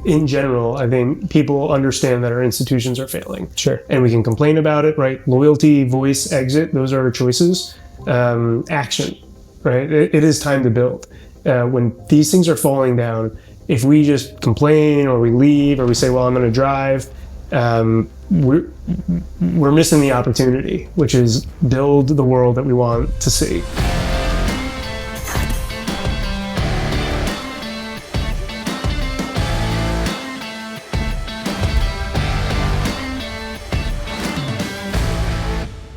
in general, I think people understand that our institutions are failing. Sure. And we can complain about it, right? Loyalty, voice, exit, those are our choices. Action, right? It is time to build. When these things are falling down, if we just complain or we leave or we say, well, I'm going to drive, we're missing the opportunity, which is build the world that we want to see.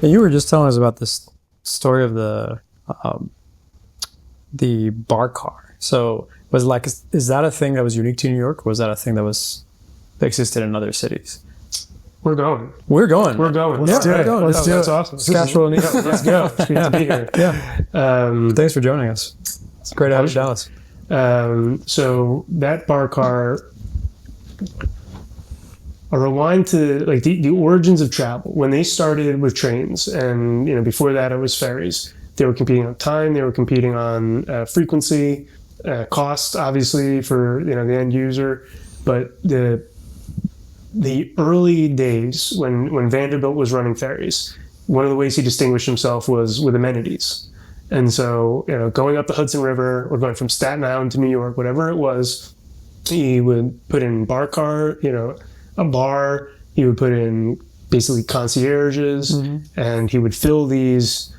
You were just telling us about this story of the barcar. So was like, is that a thing that was unique to New York, or was that a thing that existed in other cities? We're going. Let's do it. That's awesome. It's casual. Let's go. It's great to be here. Yeah. Thanks for joining us. It's great to have you in Dallas. So that barcar, a rewind to like the origins of travel. When they started with trains, and before that it was ferries. They were competing on time. They were competing on frequency, cost, obviously for the end user. But the early days when Vanderbilt was running ferries, one of the ways he distinguished himself was with amenities. And so going up the Hudson River or going from Staten Island to New York, whatever it was, he would put in barcar, a bar. He would put in basically concierges, and he would fill these.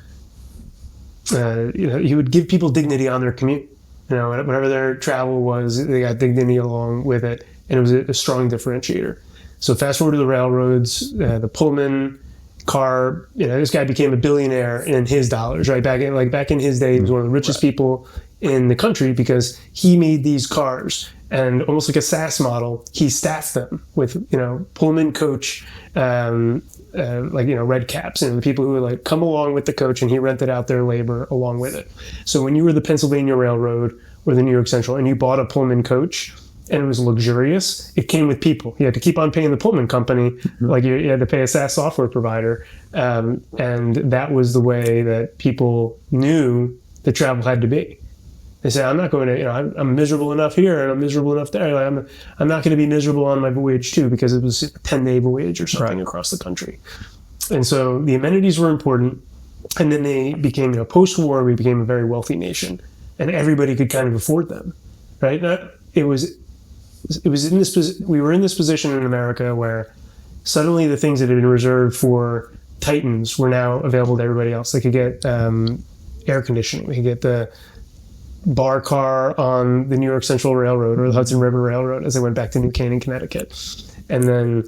He would give people dignity on their commute. Whatever their travel was, they got dignity along with it, and it was a strong differentiator. So fast forward to the railroads, the Pullman car. This guy became a billionaire in his dollars, right? Back in his day, he was one of the richest people in the country because he made these cars. And almost like a SaaS model, he staffed them with, Pullman coach, red caps, and the people who would come along with the coach, and he rented out their labor along with it. So when you were the Pennsylvania Railroad or the New York Central and you bought a Pullman coach and it was luxurious, it came with people. You had to keep on paying the Pullman company, like you had to pay a SaaS software provider. And that was the way that people knew that travel had to be. They say, I'm not going to, I'm miserable enough here and I'm miserable enough there. I'm not going to be miserable on my voyage too, because it was a 10-day voyage or something across the country. And so the amenities were important. And then they became, post-war, we became a very wealthy nation, and everybody could kind of afford them, right? We were in this position in America where suddenly the things that had been reserved for titans were now available to everybody else. They could get air conditioning. We could get the barcar on the New York Central Railroad or the Hudson River Railroad as they went back to New Canaan, Connecticut. And then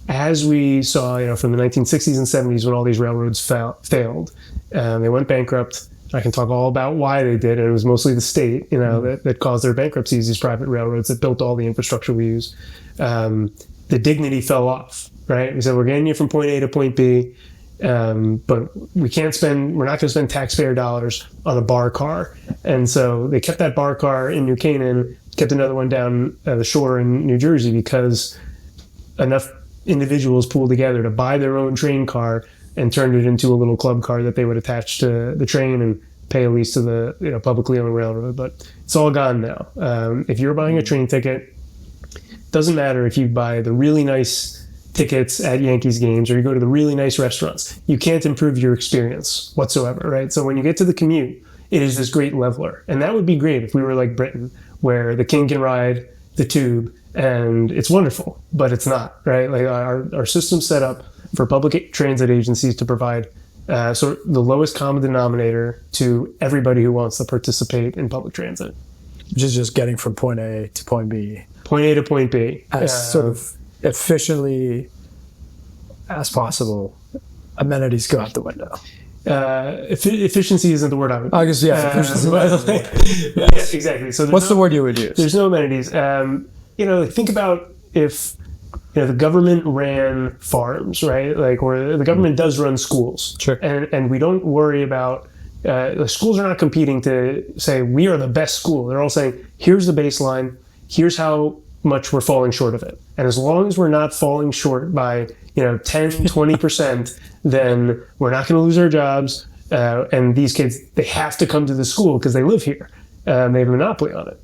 as we saw, from the 1960s and 70s when all these railroads failed, they went bankrupt. I can talk all about why they did, and it was mostly the state, that caused their bankruptcies, these private railroads that built all the infrastructure we use. The dignity fell off, right? We said, we're getting you from point A to point B, but we're not going to spend taxpayer dollars on a barcar. And so they kept that barcar in New Canaan, kept another one down the shore in New Jersey, because enough individuals pooled together to buy their own train car and turned it into a little club car that they would attach to the train and pay a lease to the publicly owned railroad. But it's all gone now. If you're buying a train ticket, doesn't matter if you buy the really nice tickets at Yankees games or you go to the really nice restaurants. You can't improve your experience whatsoever, right? So when you get to the commute, it is this great leveler. And that would be great if we were like Britain, where the king can ride the tube and it's wonderful, but it's not, right? Like our system's set up for public transit agencies to provide the lowest common denominator to everybody who wants to participate in public transit. Which is just getting from point A to point B. Point A to point B. As sort of efficiently as possible. Amenities go out the window. Efficiency isn't the word I would use. I guess, efficiency. Yes, exactly. So what's the word you would use? There's no amenities. Think about if the government ran farms, right? Or the government does run schools. Sure. And we don't worry about the schools are not competing to say we are the best school. They're all saying, here's the baseline, here's how much we're falling short of it. And as long as we're not falling short by 10, 20%, then we're not going to lose our jobs. And these kids, they have to come to the school because they live here. They have a monopoly on it.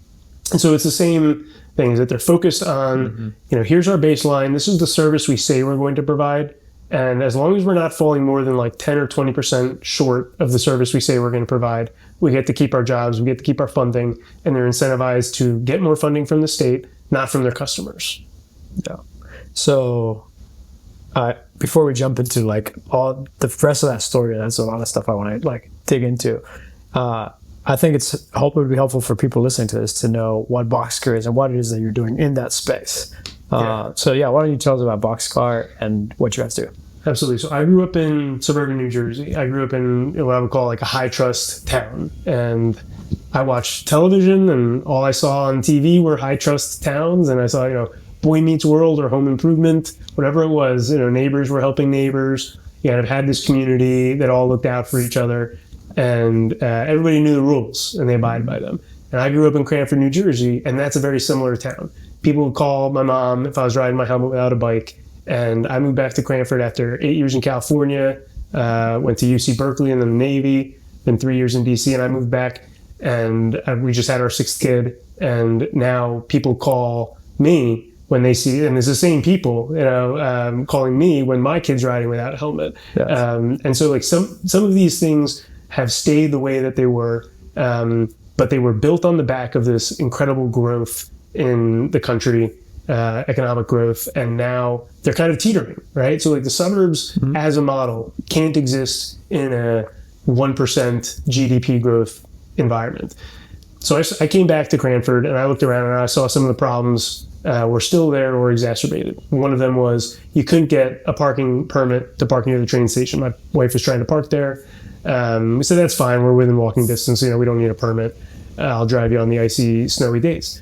And so it's the same thing, is that they're focused on, here's our baseline. This is the service we say we're going to provide. And as long as we're not falling more than like 10 or 20% short of the service we say we're going to provide, we get to keep our jobs, we get to keep our funding, and they're incentivized to get more funding from the state, not from their customers. Yeah. So before we jump into like all the rest of that story, that's a lot of stuff I want to like dig into. I think hopefully be helpful for people listening to this to know what Boxcar is and what it is that you're doing in that space. So why don't you tell us about Boxcar and what you guys do? Absolutely. So I grew up in suburban New Jersey. I grew up in what I would call like a high trust town. And I watched television, and all I saw on TV were high trust towns. And I saw, Boy Meets World or Home Improvement, whatever it was, neighbors were helping neighbors. You kind of had this community that all looked out for each other. And everybody knew the rules, and they abided by them. And I grew up in Cranford, New Jersey, and that's a very similar town. People would call my mom if I was riding my helmet without a bike. And I moved back to Cranford after 8 years in California, went to UC Berkeley and then the Navy, then 3 years in DC, and I moved back, and we just had our sixth kid. And now people call me when they see, and it's the same people, calling me when my kid's riding without a helmet. Yes. And so like some of these things have stayed the way that they were, but they were built on the back of this incredible growth in the country, economic growth, and now they're kind of teetering, right? So like the suburbs as a model can't exist in a 1% GDP growth environment. So I came back to Cranford, and I looked around, and I saw some of the problems were still there or exacerbated. One of them was you couldn't get a parking permit to park near the train station. My wife was trying to park there. We said, that's fine. We're within walking distance. We don't need a permit. I'll drive you on the icy, snowy days.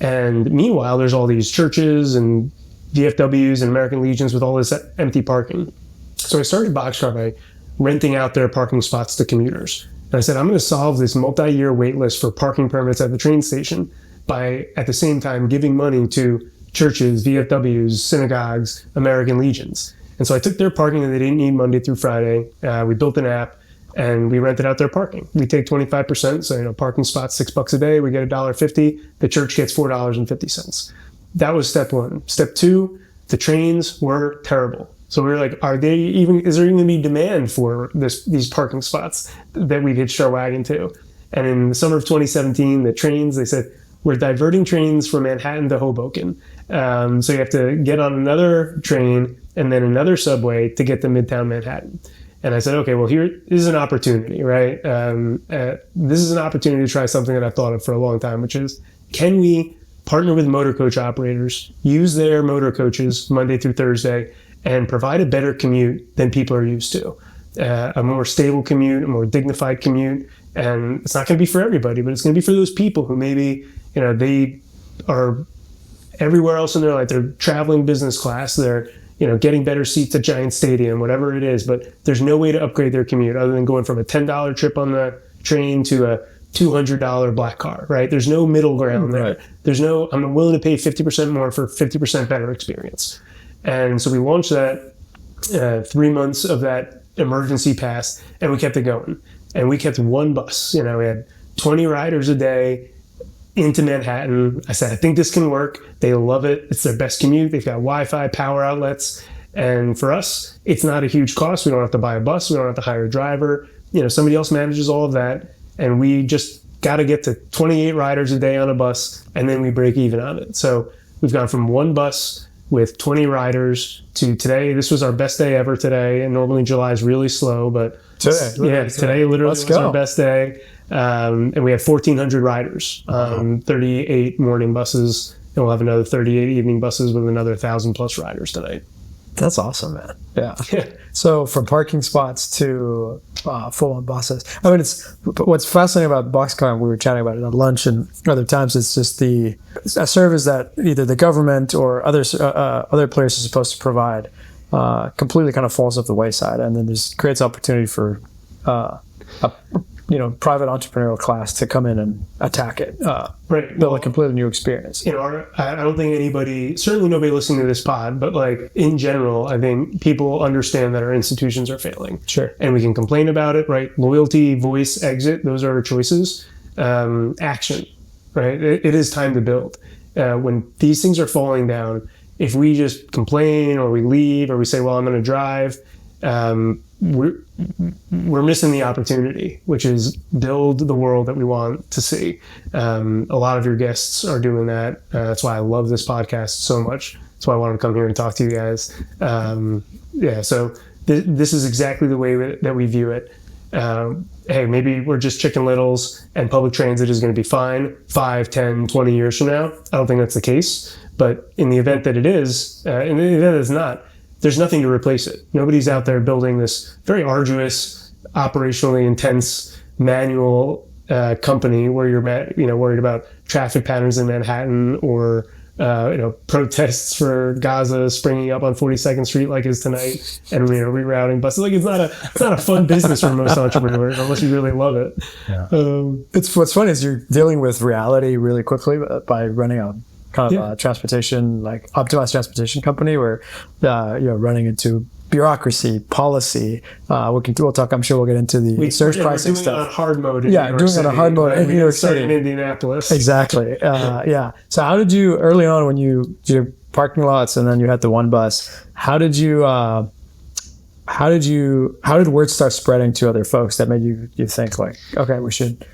And meanwhile, there's all these churches and VFWs and American Legions with all this empty parking. So I started Boxcar by renting out their parking spots to commuters. And I said, I'm going to solve this multi-year wait list for parking permits at the train station by, at the same time, giving money to churches, VFWs, synagogues, American Legions. And so I took their parking that they didn't need Monday through Friday. We built an app, and we rented out their parking. We take 25%, so parking spots $6 a day. We get $1.50. The church gets $4.50. That was step one. Step two, the trains were terrible. So we were like, is there even going to be demand for these parking spots that we hitched our wagon to? And in the summer of 2017, the trains, they said, we're diverting trains from Manhattan to Hoboken. So you have to get on another train and then another subway to get to Midtown Manhattan. And I said, okay, well, this is an opportunity, right? This is an opportunity to try something that I've thought of for a long time, which is, can we partner with motor coach operators, use their motor coaches Monday through Thursday, and provide a better commute than people are used to? A more stable commute, a more dignified commute. And it's not going to be for everybody, but it's going to be for those people who maybe, they are everywhere else in their life. They're traveling business class. They're getting better seats at Giant Stadium, whatever it is, but there's no way to upgrade their commute other than going from a $10 trip on the train to a $200 black car, right? There's no middle ground there. Right. There's no, I'm willing to pay 50% more for 50% better experience. And so we launched that, 3 months of that emergency pass, and we kept it going. And we kept one bus. We had 20 riders a day into Manhattan. I said, I think this can work. They love it. It's their best commute. They've got Wi-Fi, power outlets. And for us, it's not a huge cost. We don't have to buy a bus. We don't have to hire a driver. Somebody else manages all of that. And we just got to get to 28 riders a day on a bus, and then we break even on it. So we've gone from one bus with 20 riders to today. This was our best day ever today. And normally July is really slow, but today literally was our best day. And we have 1,400 riders, 38 morning buses, and we'll have another 38 evening buses with another 1,000 plus riders tonight. That's awesome, man. Yeah. So from parking spots to full-on buses. I mean, what's fascinating about Boxcar, and we were chatting about it at lunch and other times, it's just a service that either the government or other players are supposed to provide completely kind of falls off the wayside, and then creates opportunity for private entrepreneurial class to come in and attack it, build a completely new experience. I don't think certainly nobody listening to this pod, but like in general, I think people understand that our institutions are failing. Sure. And we can complain about it, right? Loyalty, voice, exit, those are our choices. Action, right? It is time to build. When these things are falling down, if we just complain or we leave or we say, well, I'm going to drive, we're missing the opportunity, which is build the world that we want to see. A lot of your guests are doing that. That's why I love this podcast so much. That's why I wanted to come here and talk to you guys. So this is exactly the way that we view it. Hey, maybe we're just chicken littles and public transit is going to be fine 5, 10, 20 years from now. I don't think that's the case. But in the event that it is, in the event that it's not, there's nothing to replace it. Nobody's out there building this very arduous, operationally intense, manual company where you're worried about traffic patterns in Manhattan or protests for Gaza springing up on 42nd Street like is tonight, and rerouting buses. Like it's not a fun business for most entrepreneurs unless you really love it. Yeah. It's what's funny is you're dealing with reality really quickly by running a kind of a transportation, like optimized transportation company where running into bureaucracy, policy. We'll talk. I'm sure we'll get into the surge pricing stuff. Doing it on hard mode. Doing it on hard mode in New York City, in Indianapolis. Exactly. So how did you early on when you did parking lots and then you had the one bus? How did word start spreading to other folks that made you think like, okay, we should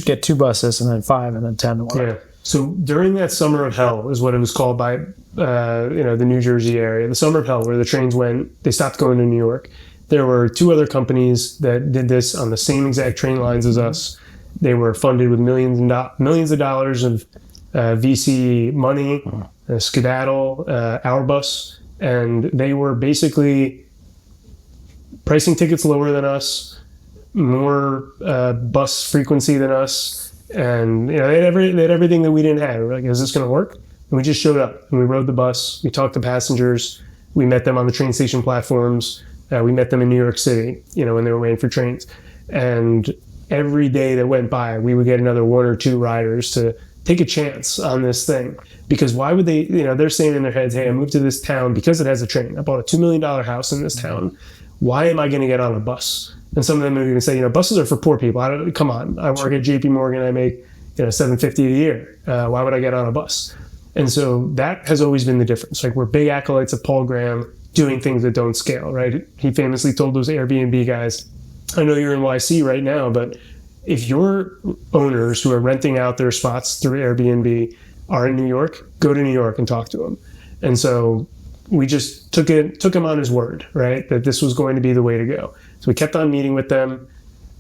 get 2 buses and then 5 and then 10 and whatever. Yeah. So during that summer of hell is what it was called by, the New Jersey area, the summer of hell where the trains they stopped going to New York. There were 2 other companies that did this on the same exact train lines as us. They were funded with millions of dollars of VC money, Skedaddle, Our Bus, and they were basically pricing tickets lower than us, more bus frequency than us. And they had everything that we didn't have. We're like, is this going to work? And we just showed up and we rode the bus. We talked to passengers. We met them on the train station platforms. We met them in New York City, when they were waiting for trains. And every day that went by, we would get another 1 or 2 riders to take a chance on this thing. Because why would they? They're saying in their heads, "Hey, I moved to this town because it has a train. I bought a $2 million house in this town. Why am I going to get on a bus?" And some of them are going to say, buses are for poor people. Come on, I work at JP Morgan. I make, $750 a year. Why would I get on a bus? And so that has always been the difference. Like we're big acolytes of Paul Graham doing things that don't scale, right? He famously told those Airbnb guys, I know you're in YC right now, but if your owners who are renting out their spots through Airbnb are in New York, go to New York and talk to them. And so we just took him on his word, right? That this was going to be the way to go. So we kept on meeting with them.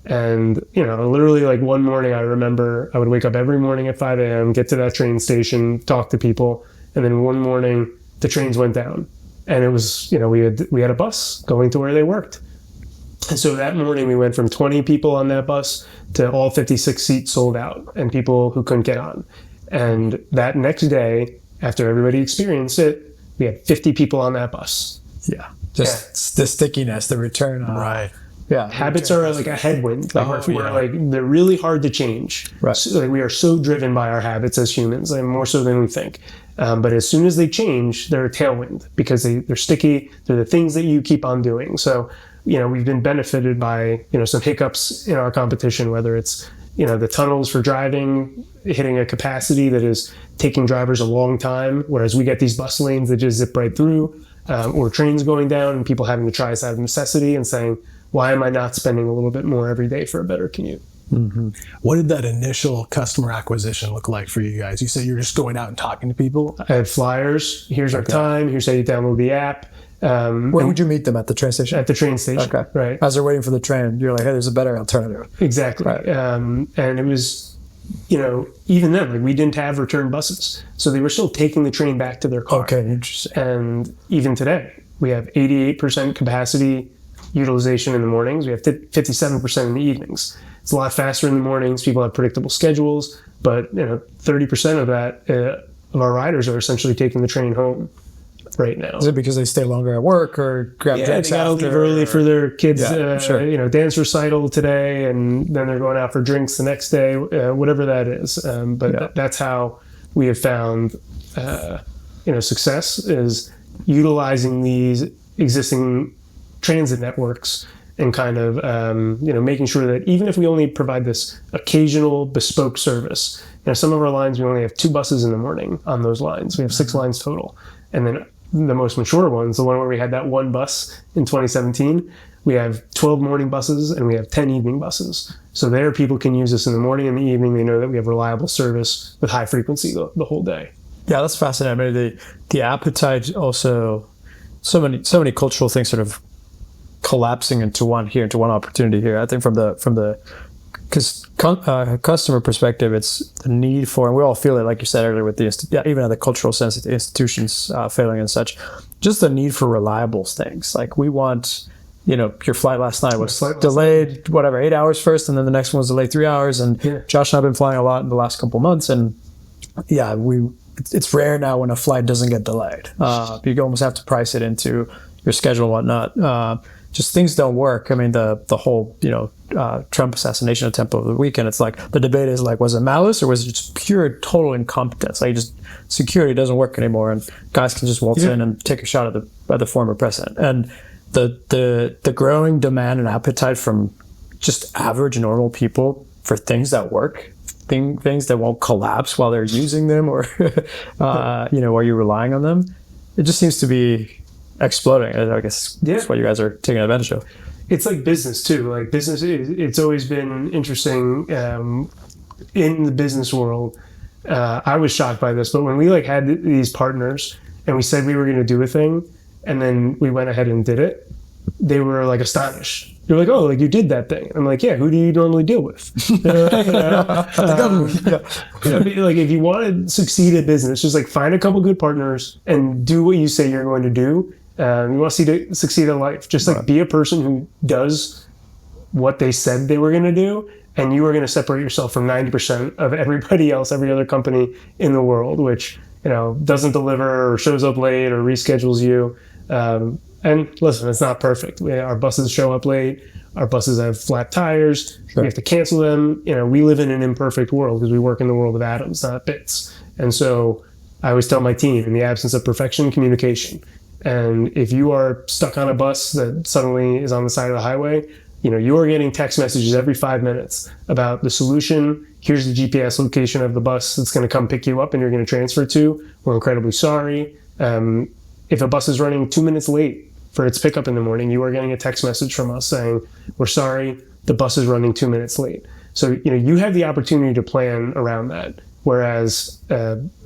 And, literally like one morning, I remember I would wake up every morning at 5 a.m., get to that train station, talk to people. And then one morning the trains went down and it was, we had a bus going to where they worked. And so that morning we went from 20 people on that bus to all 56 seats sold out and people who couldn't get on. And that next day, after everybody experienced it, we had 50 people on that bus. Yeah. Just the stickiness, the return. Right. Yeah. Habits are like a headwind. They're really hard to change. Right. So, we are so driven by our habits as humans, and more so than we think. But as soon as they change, they're a tailwind because they're sticky. They're the things that you keep on doing. So, we've been benefited by, some hiccups in our competition, whether it's, the tunnels for driving, hitting a capacity that is taking drivers a long time, whereas we get these bus lanes that just zip right through, or trains going down and people having to try us out of necessity and saying, why am I not spending a little bit more every day for a better commute? Mm-hmm. What did that initial customer acquisition look like for you guys? You said you're just going out and talking to people? I had flyers. Here's our time. Here's how you download the app. Where would you meet them? At the train station? At the train station. Okay. Right. As they're waiting for the train, you're like, hey, there's a better alternative. Exactly. Right. And it was, even then, we didn't have return buses. So they were still taking the train back to their car. Okay, interesting. And even today, we have 88% capacity utilization in the mornings. We have 57% in the evenings. It's a lot faster in the mornings. People have predictable schedules, but 30% of that of our riders are essentially taking the train home right now. Is it because they stay longer at work or grab drinks they gotta after? leave early for their kids' sure. Dance recital today, and then they're going out for drinks the next day, whatever that is. But that's how we have found success is utilizing these existing transit networks and kind of, making sure that even if we only provide this occasional bespoke service, some of our lines, we only have 2 buses in the morning on those lines. We have 6 lines total. And then the most mature ones, the one where we had that 1 bus in 2017, we have 12 morning buses and we have 10 evening buses. So there people can use this in the morning and the evening. They know that we have reliable service with high frequency the whole day. Yeah, that's fascinating. I mean, the appetite also, so many cultural things sort of collapsing into one opportunity here. I think from the customer perspective, it's the need for, and we all feel it, like you said earlier, with even at the cultural sense, the institutions failing and such, just the need for reliable things. Like we want, your flight last night was delayed, 8 hours first, and then the next one was delayed 3 hours. And Josh and I have been flying a lot in the last couple months, and it's rare now when a flight doesn't get delayed. You almost have to price it into your schedule and whatnot. Just things don't work. I mean, the whole, Trump assassination attempt over the weekend, it's like the debate is like, was it malice or was it just pure total incompetence? Like just security doesn't work anymore and guys can just waltz in and take a shot at the former president. And the growing demand and appetite from just average normal people for things that work, things that won't collapse while they're using them or, while you're relying on them, it just seems to be exploding. I guess that's what you guys are taking advantage of. It's like business too. Like business, it's always been interesting in the business world. I was shocked by this, but when we had these partners and we said we were going to do a thing, and then we went ahead and did it, they were astonished. They're like, "Oh, you did that thing." I'm like, "Yeah, who do you normally deal with?" The government. If you want to succeed at business, just find a couple good partners and do what you say you're going to do. You want to succeed in life. Just be a person who does what they said they were going to do, and you are going to separate yourself from 90% of everybody else, every other company in the world, which doesn't deliver or shows up late or reschedules you. And listen, it's not perfect. Our buses show up late. Our buses have flat tires. Sure. We have to cancel them. We live in an imperfect world because we work in the world of atoms, not bits. And so I always tell my team, in the absence of perfection, communication. And if you are stuck on a bus that suddenly is on the side of the highway, you are getting text messages every 5 minutes about the solution. Here's the GPS location of the bus that's going to come pick you up and you're going to transfer to. We're incredibly sorry. If a bus is running 2 minutes late for its pickup in the morning, you are getting a text message from us saying, "We're sorry, the bus is running 2 minutes late." So, you have the opportunity to plan around that. Whereas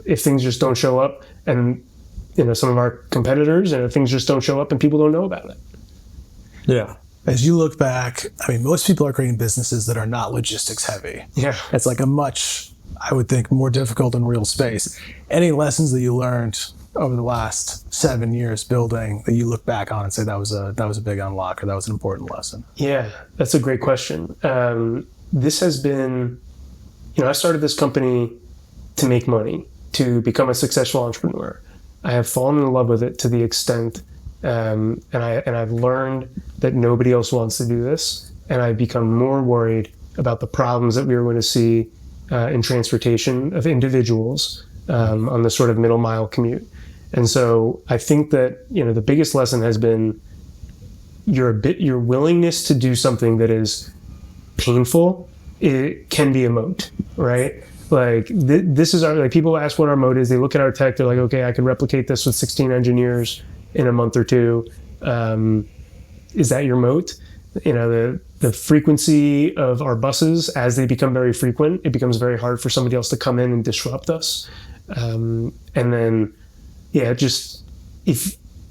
if things just don't show up and, some of our competitors, things just don't show up and people don't know about it. Yeah. As you look back, most people are creating businesses that are not logistics heavy. Yeah. It's a much, I would think, more difficult and real space. Any lessons that you learned over the last 7 years building that you look back on and say that was a big unlock or that was an important lesson? Yeah, that's a great question. This has been, I started this company to make money, to become a successful entrepreneur. I have fallen in love with it to the extent, and I've learned that nobody else wants to do this, and I've become more worried about the problems that we are going to see in transportation of individuals on the sort of middle mile commute. And so I think that, the biggest lesson has been your willingness to do something that is painful. It can be a moat, right? This is our, people ask what our moat is. They look at our tech. They're like, okay, I could replicate this with 16 engineers in a month or two. Is that your moat? The frequency of our buses, as they become very frequent, it becomes very hard for somebody else to come in and disrupt us. And then, I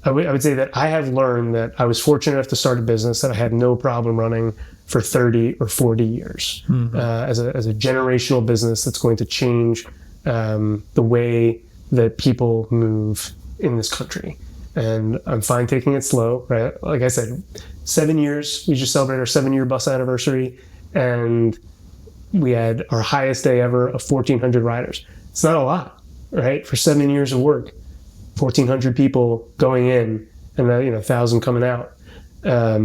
would say that I have learned that I was fortunate enough to start a business that I had no problem running for 30 or 40 years as a generational business that's going to change the way that people move in this country. And I'm fine taking it slow, right? Like I said, 7 years, we just celebrated our 7-year bus anniversary, and we had our highest day ever of 1,400 riders. It's not a lot, right? For 7 years of work, 1,400 people going in and 1,000 coming out. But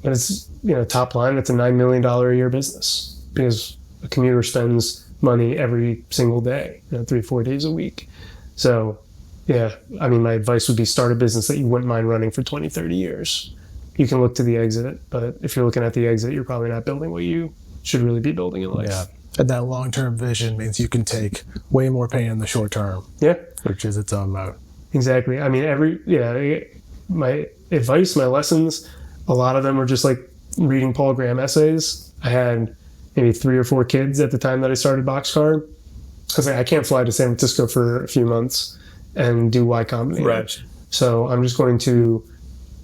it's, top line, it's a $9 million a year business because a commuter spends money every single day, 3-4 days a week. So Yeah. I mean, my advice would be start a business that you wouldn't mind running for 20, 30 years. You can look to the exit, but if you're looking at the exit, you're probably not building what you should really be building in life. Yeah. And that long-term vision means you can take way more pain in the short term. Yeah. Which is its own mode. Exactly. I mean, my advice, my lessons, a lot of them were just like reading Paul Graham essays. I had maybe 3 or 4 kids at the time that I started Boxcar. I was like, I can't fly to San Francisco for a few months and do Y Combinator. Right. So I'm just going to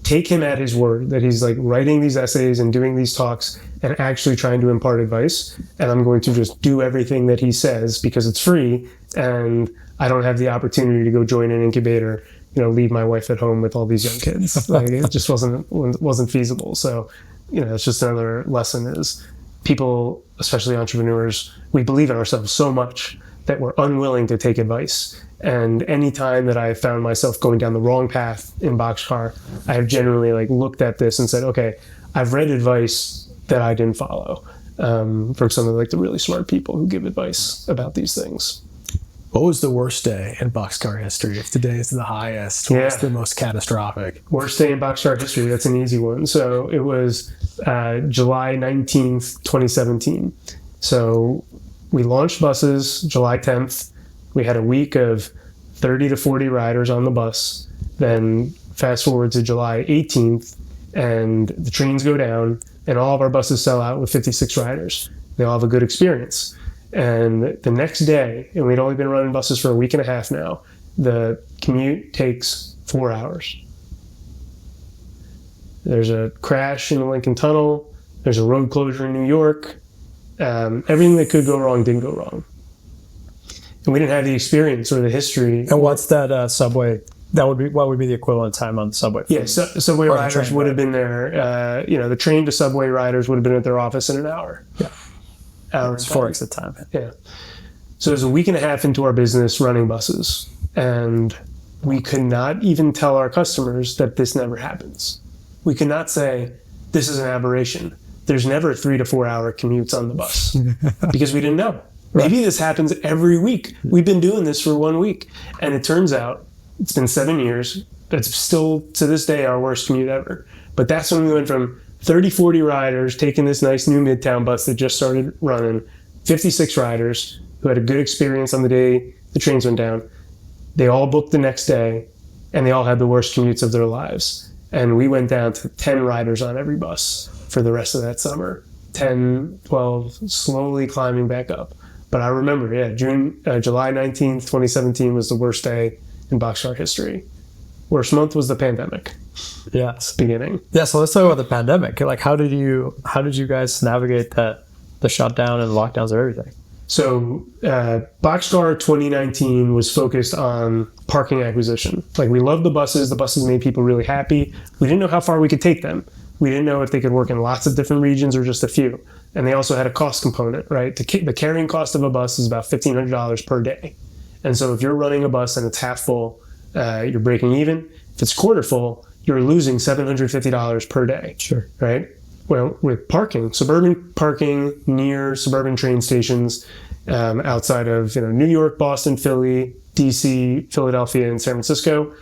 take him at his word that he's like writing these essays and doing these talks and actually trying to impart advice. And I'm going to just do everything that he says because it's free and I don't have the opportunity to go join an incubator, leave my wife at home with all these young kids. Like, it just wasn't feasible. So, it's just another lesson is people, especially entrepreneurs, we believe in ourselves so much that we're unwilling to take advice. And any time that I found myself going down the wrong path in Boxcar, I have generally looked at this and said, okay, I've read advice that I didn't follow from some of the really smart people who give advice about these things. What was the worst day in Boxcar history? If today is the highest, what's the most catastrophic? Worst day in Boxcar history, that's an easy one. So it was July 19th, 2017. So we launched buses July 10th. We had a week of 30 to 40 riders on the bus. Then fast forward to July 18th, and the trains go down, and all of our buses sell out with 56 riders. They all have a good experience. And the next day, and we'd only been running buses for a week and a half now, the commute takes 4 hours. There's a crash in the Lincoln Tunnel. There's a road closure in New York. Everything that could go wrong didn't go wrong. And we didn't have the experience or the history. And what's that subway? What would be the equivalent time on the subway? Yeah, subway riders would have been there. The train to subway riders would have been at their office in an hour. Yeah. It's 4x the time. Yeah. So it was a week and a half into our business running buses, and we could not even tell our customers that this never happens. We could not say, this is an aberration. There's never 3 to 4 hour commutes on the bus because we didn't know. Maybe this happens every week. We've been doing this for 1 week. And it turns out it's been 7 years. That's still, to this day, our worst commute ever. But that's when we went from 30, 40 riders taking this nice new Midtown bus that just started running, 56 riders who had a good experience on the day the trains went down. They all booked the next day, and they all had the worst commutes of their lives. And we went down to 10 riders on every bus for the rest of that summer. 10, 12, slowly climbing back up. But I remember, July 19th, 2017 was the worst day in Boxcar history. Worst month was the pandemic. Yes. Beginning. Yeah, so let's talk about the pandemic. How did you guys navigate that, the shutdown and lockdowns of everything? So Boxcar 2019 was focused on parking acquisition. We loved the buses. The buses made people really happy. We didn't know how far we could take them. We didn't know if they could work in lots of different regions or just a few. And they also had a cost component, right? The carrying cost of a bus is about $1,500 per day. And so if you're running a bus and it's half full, you're breaking even. If it's quarter full, you're losing $750 per day. Sure. Right? Well, with parking, suburban parking near suburban train stations outside of New York, Boston, Philly, DC, Philadelphia, and San Francisco,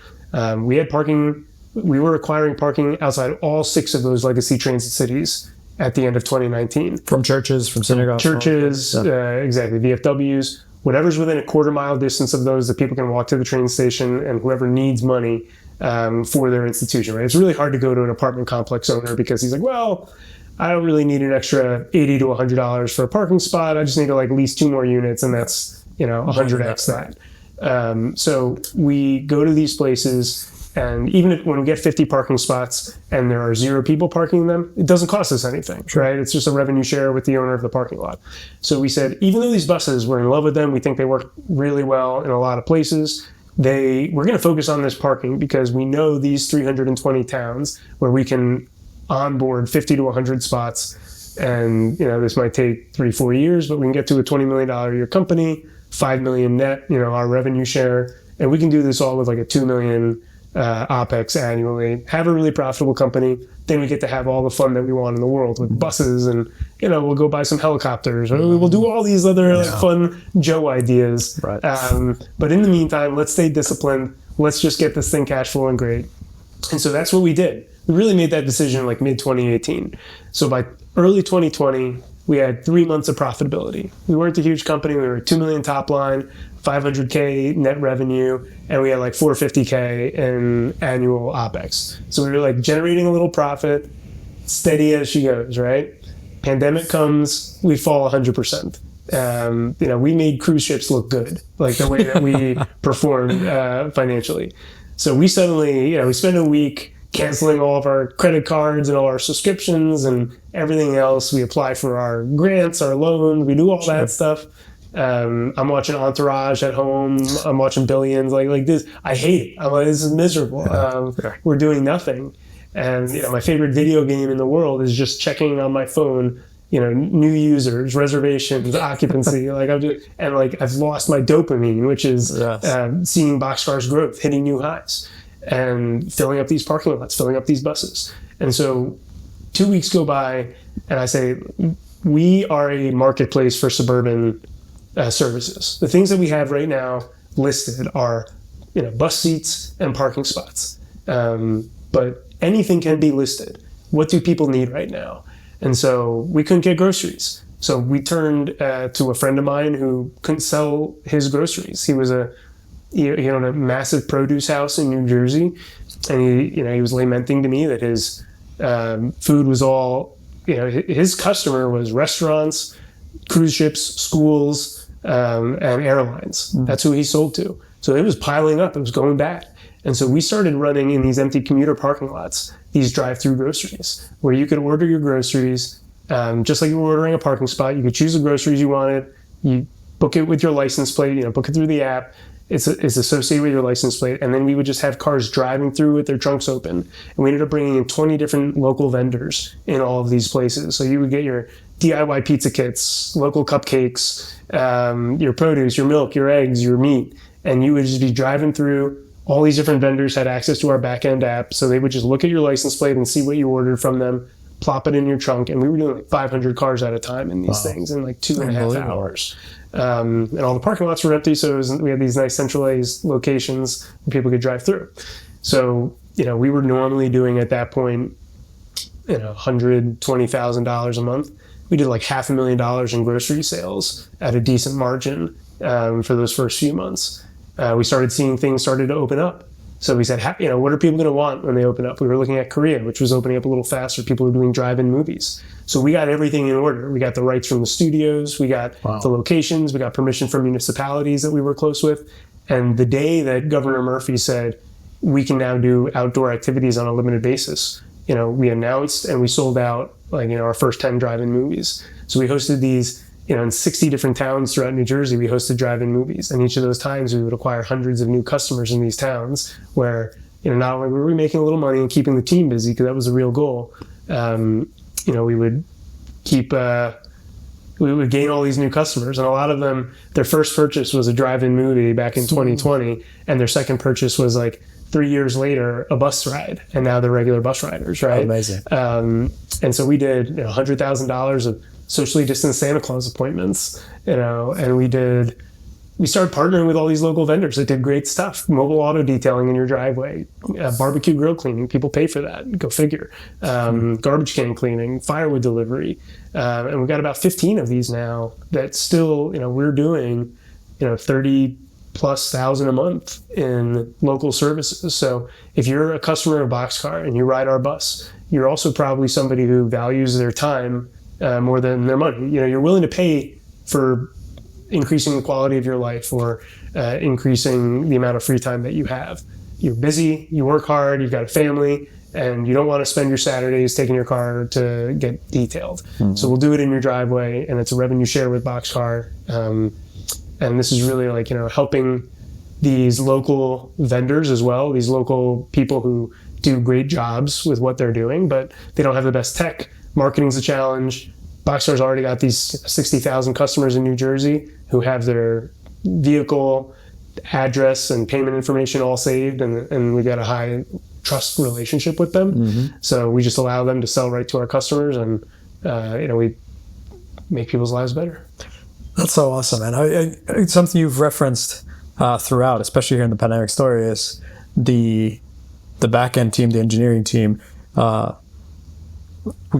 we had parking. We were acquiring parking outside all 6 of those legacy transit cities at the end of 2019. From churches, from synagogues? Churches, exactly, VFWs, whatever's within a quarter-mile distance of those that people can walk to the train station, and whoever needs money for their institution, right? It's really hard to go to an apartment complex owner because he's like, well, I don't really need an extra $80 to $100 for a parking spot. I just need to lease 2 more units, and that's 100x that. So we go to these places, and even when we get 50 parking spots and there are 0 people parking them, it doesn't cost us anything, right? It's just a revenue share with the owner of the parking lot. So we said, even though these buses, we're in love with them, we think they work really well in a lot of places, we're going to focus on this parking because we know these 320 towns where we can onboard 50 to 100 spots. And, this might take 3-4 years, but we can get to a $20 million a year company, $5 million net, our revenue share. And we can do this all with a $2 million OPEX annually, have a really profitable company. Then we get to have all the fun that we want in the world with buses, and we'll go buy some helicopters, or we'll do all these other fun Joe ideas. Right. But in the meantime, let's stay disciplined. Let's just get this thing cash flowing great. And so that's what we did. We really made that decision like mid 2018. So by early 2020, we had 3 months of profitability. We weren't a huge company. We were 2 million top line, 500K net revenue, and we had like 450K in annual OpEx. So we were like generating a little profit, steady as she goes, right? Pandemic comes, we fall 100%. We made cruise ships look good, like the way that we performed financially. So we suddenly, we spent a week canceling all of our credit cards and all our subscriptions and everything else. We apply for our grants, our loans, we do all that stuff. I'm watching Entourage at home. I'm watching Billions like this. I hate it. I'm like, this is miserable. We're doing nothing. And my favorite video game in the world is just checking on my phone, new users, reservations, occupancy. I've lost my dopamine, which is seeing Boxcar's growth, hitting new highs, and filling up these parking lots, filling up these buses. And so 2 weeks go by, and I say, we are a marketplace for suburban services. The things that we have right now listed are, bus seats and parking spots. But anything can be listed. What do people need right now? And so we couldn't get groceries. So we turned to a friend of mine who couldn't sell his groceries. He was he owned a massive produce house in New Jersey, and he was lamenting to me that his food was all, his customer was restaurants, cruise ships, schools, and airlines. That's who he sold to. So it was piling up. It was going bad. And so we started running in these empty commuter parking lots, these drive-through groceries, where you could order your groceries, just like you were ordering a parking spot. You could choose the groceries you wanted. You book it with your license plate, book it through the app. It's associated with your license plate. And then we would just have cars driving through with their trunks open. And we ended up bringing in 20 different local vendors in all of these places. So you would get your DIY pizza kits, local cupcakes, your produce, your milk, your eggs, your meat. And you would just be driving through. All these different vendors had access to our Backend app, so they would just look at your license plate and see what you ordered from them, plop it in your trunk, and we were doing like 500 cars at a time in these things in like 2.5 hours. And all the parking lots were empty, so we had these nice centralized locations where people could drive through. So, we were normally doing at that point, $120,000 a month. We did like $500,000 in grocery sales at a decent margin for those first few months. We started seeing things started to open up. So we said, what are people going to want when they open up? We were looking at Korea, which was opening up a little faster. People were doing drive-in movies. So we got everything in order. We got the rights from the studios. We got the locations. We got permission from municipalities that we were close with. And the day that Governor Murphy said, we can now do outdoor activities on a limited basis, we announced and we sold out our first 10 drive-in movies. So we hosted these in 60 different towns throughout New Jersey. We hosted drive-in movies, and each of those times we would acquire hundreds of new customers in these towns where, not only were we making a little money and keeping the team busy, because that was the real goal, we would gain all these new customers, and a lot of them, their first purchase was a drive-in movie back in 2020, and their second purchase was like 3 years later, a bus ride, and now they're regular bus riders, right? Amazing. And so we did $100,000 of socially distanced Santa Claus appointments, and we started partnering with all these local vendors that did great stuff. Mobile auto detailing in your driveway, barbecue grill cleaning, people pay for that, go figure. Garbage can cleaning, firewood delivery. And we've got about 15 of these now that still, we're doing, 30,000+ a month in local services. So if you're a customer of Boxcar and you ride our bus, you're also probably somebody who values their time more than their money. You're willing to pay for increasing the quality of your life or increasing the amount of free time that you have. You're busy, you work hard, you've got a family, and you don't want to spend your Saturdays taking your car to get detailed. So we'll do it in your driveway, and it's a revenue share with Boxcar. And this is really helping these local vendors as well, these local people who do great jobs with what they're doing, but they don't have the best tech. Marketing's a challenge. Boxcar's already got these 60,000 customers in New Jersey who have their vehicle, address, and payment information all saved, and we've got a high trust relationship with them. So we just allow them to sell right to our customers, and we make people's lives better. That's so awesome, and it's something you've referenced throughout, especially here in the pandemic story, is the back-end team, the engineering team.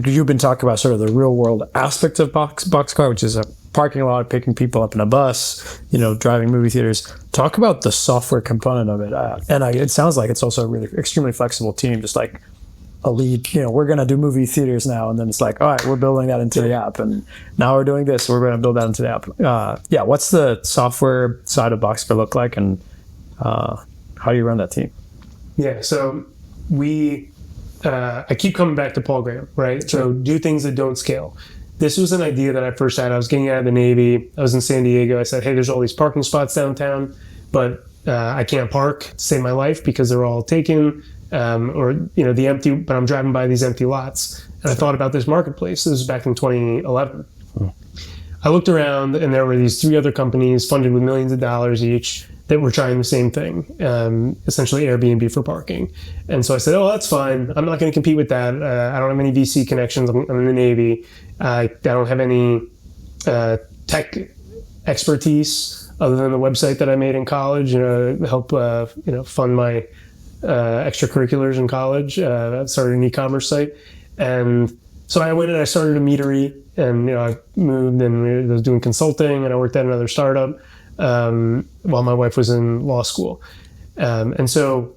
You've been talking about sort of the real world aspect of Boxcar, which is a parking lot, picking people up in a bus, driving movie theaters. Talk about the software component of it. It sounds like it's also a really extremely flexible team, just like a lead, we're going to do movie theaters now. And then it's like, all right, we're building that into the app. And now we're doing this, we're going to build that into the app. What's the software side of Boxcar look like, and how do you run that team? Yeah, so I keep coming back to Paul Graham, right? So do things that don't scale. This was an idea that I first had. I was getting out of the Navy. I was in San Diego. I said, hey, there's all these parking spots downtown, but I can't park to save my life because they're all taken, the empty, but I'm driving by these empty lots. And I thought about this marketplace. This was back in 2011. I looked around, and there were these 3 other companies funded with millions of dollars each that were trying the same thing, essentially Airbnb for parking. And so I said, oh, that's fine. I'm not going to compete with that. I don't have any VC connections. I'm in the Navy. I don't have any tech expertise other than the website that I made in college, help fund my extracurriculars in college. I started an e-commerce site. And so I went and I started a meadery, and I moved and was doing consulting, and I worked at another startup while my wife was in law school. And so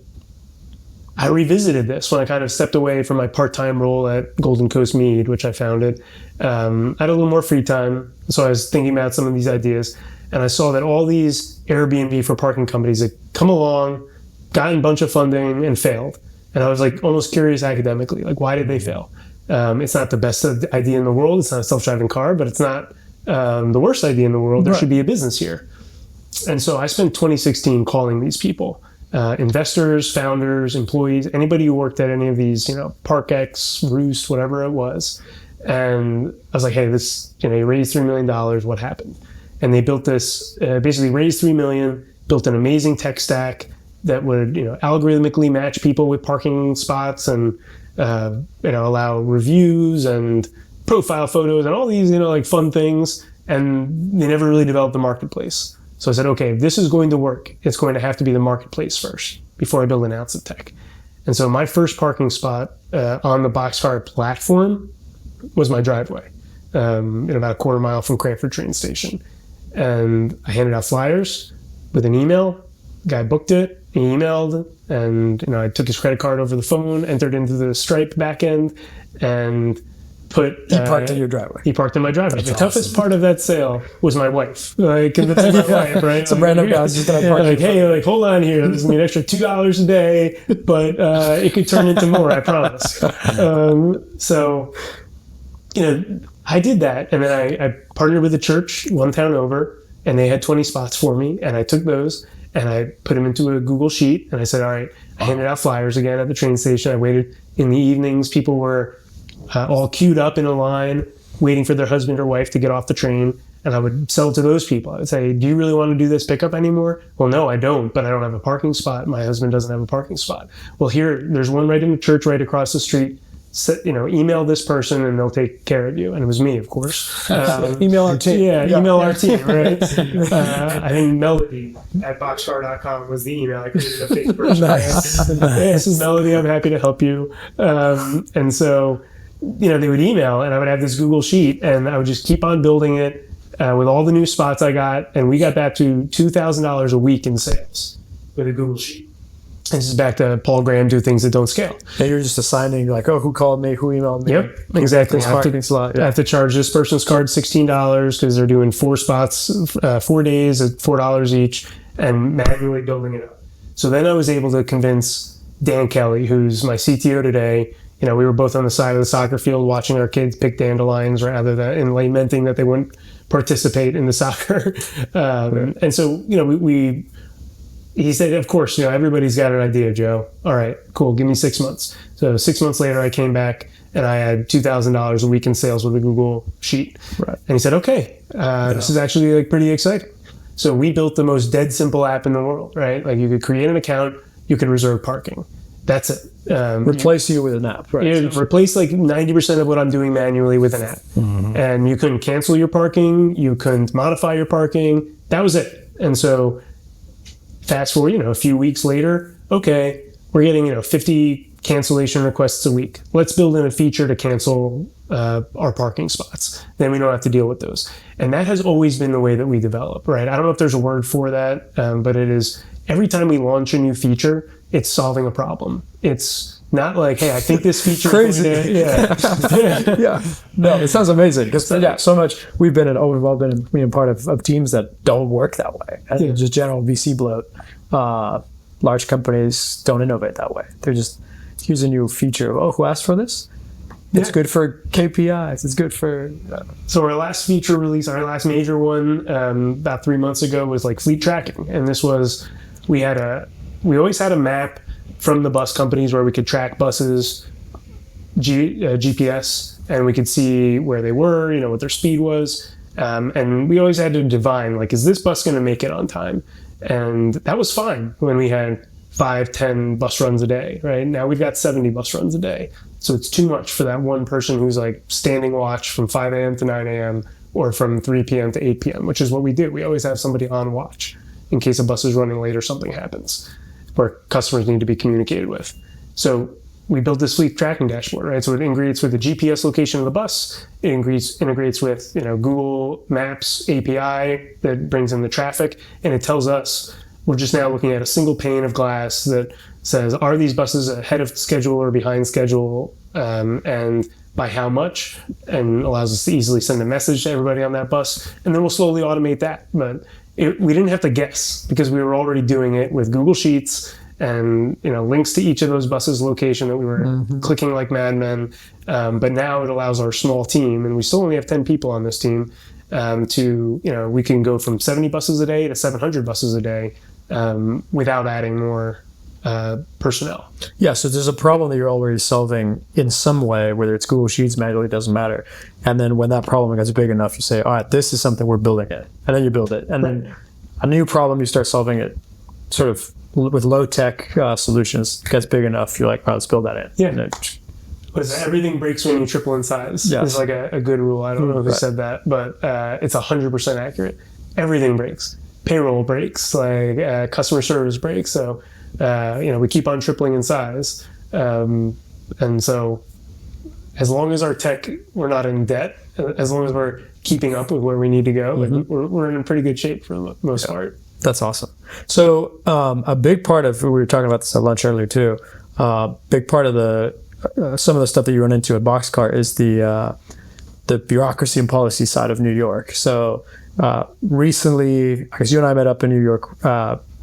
I revisited this when I kind of stepped away from my part-time role at Golden Coast Mead, which I founded. I had a little more free time, so I was thinking about some of these ideas, and I saw that all these Airbnb for parking companies had come along, gotten a bunch of funding, and failed. And I was like almost curious academically, like, why did they fail? It's not the best idea in the world. It's not a self-driving car, but it's not the worst idea in the world. There should be a business here. And so I spent 2016 calling these people, investors, founders, employees, anybody who worked at any of these, ParkX, Roost, whatever it was. And I was like, hey, this, you raised $3 million. What happened? And they built this, basically raised $3 million, built an amazing tech stack that would, algorithmically match people with parking spots and, allow reviews and profile photos and all these, like fun things. And they never really developed the marketplace. So I said, okay, if this is going to work, it's going to have to be the marketplace first before I build an ounce of tech. And so my first parking spot on the Boxcar platform was my driveway, about a quarter mile from Cranford train station. And I handed out flyers with an email. Guy booked it, he emailed, and I took his credit card over the phone, entered into the Stripe backend, and he parked in your driveway. He parked in my driveway. That's the awesome. toughest part of that sale was my wife. Convincing my wife, right? Some random guy's just gonna park. Hey, hold on here. This is an extra $2 a day, but it could turn into more, I promise. So, I did that, and then I partnered with a church one town over, and they had 20 spots for me, and I took those and I put them into a Google Sheet, and I said, all right, I handed out flyers again at the train station. I waited in the evenings. People were all queued up in a line, waiting for their husband or wife to get off the train, and I would sell to those people. I would say, do you really want to do this pickup anymore? Well, no, I don't, but I don't have a parking spot. My husband doesn't have a parking spot. Well, there's one right in the church right across the street. Email this person and they'll take care of you. And it was me, of course. Email our team. Email our team, right? I think Melody at boxcar.com was the email. I created a fake person. Nice. This is Melody. I'm happy to help you. And so, they would email, and I would have this Google Sheet, and I would just keep on building it with all the new spots I got. And we got back to $2,000 a week in sales with a Google Sheet. This is back to Paul Graham, do things that don't scale. And you're just assigning, like, who called me, who emailed me. Yep, exactly. I Parking slot. have to charge this person's card $16 because they're doing 4 spots, 4 days at $4 each, and manually building it up. So then I was able to convince Dan Kelly, who's my CTO today. We were both on the side of the soccer field watching our kids pick dandelions rather than in lamenting that they wouldn't participate in the soccer. And so, he said, of course, everybody's got an idea, Joe. All right, cool. Give me 6 months. So 6 months later, I came back and I had $2,000 a week in sales with a Google Sheet. Right. And he said, okay, this is actually pretty exciting. So we built the most dead simple app in the world, right? Like you could create an account, you could reserve parking. That's it. Replace you with an app, right? Replace 90% of what I'm doing manually with an app. Mm-hmm. And you couldn't cancel your parking. You couldn't modify your parking. That was it. And so Fast forward, a few weeks later, okay, we're getting, 50 cancellation requests a week. Let's build in a feature to cancel our parking spots. Then we don't have to deal with those. And that has always been the way that we develop, right? I don't know if there's a word for that, but it is every time we launch a new feature, it's solving a problem. It's not like, hey, I think this feature Crazy. Yeah. No, it sounds amazing because so much we've all been part of teams that don't work that way. And just general VC bloat. Large companies don't innovate that way. They're just, here's a new feature. Oh, who asked for this? It's good for KPIs. It's good for. So our last feature release, our last major one, about 3 months ago, was like fleet tracking, and this was we always had a map from the bus companies where we could track buses, GPS, and we could see where they were, what their speed was, and we always had to divine, like, is this bus going to make it on time? And that was fine when we had 5-10 bus runs a day, right? Now we've got 70 bus runs a day. So it's too much for that one person who's like standing watch from 5 a.m. to 9 a.m. or from 3 p.m. to 8 p.m., which is what we do. We always have somebody on watch in case a bus is running late or something happens where customers need to be communicated with. So we built this fleet tracking dashboard, right? So it integrates with the GPS location of the bus. It integrates with, Google Maps API that brings in the traffic, and it tells us we're just now looking at a single pane of glass that says, are these buses ahead of schedule or behind schedule, and by how much, and allows us to easily send a message to everybody on that bus, and then we'll slowly automate that. But we didn't have to guess because we were already doing it with Google Sheets and links to each of those buses' location that we were clicking like madmen. But now it allows our small team, and we still only have 10 people on this team, we can go from 70 buses a day to 700 buses a day without adding more personnel. Yeah, so there's a problem that you're already solving in some way, whether it's Google Sheets, manually, it doesn't matter. And then when that problem gets big enough, you say, all right, this is something we're building it. And then you build it. And then a new problem, you start solving it sort of with low-tech solutions, gets big enough, you're like, all right, let's build that in. Yeah. Everything breaks when you triple in size. Yes. It's like a good rule. I don't know who said that, but it's 100% accurate. Everything breaks. Payroll breaks, like customer service breaks. So, we keep on tripling in size. And so as long as our tech, we're not in debt, as long as we're keeping up with where we need to go, we're in pretty good shape for the most part. That's awesome. So a big part of, we were talking about this at lunch earlier too, big part of some of the stuff that you run into at Boxcar is the bureaucracy and policy side of New York. So recently, I guess you and I met up in New York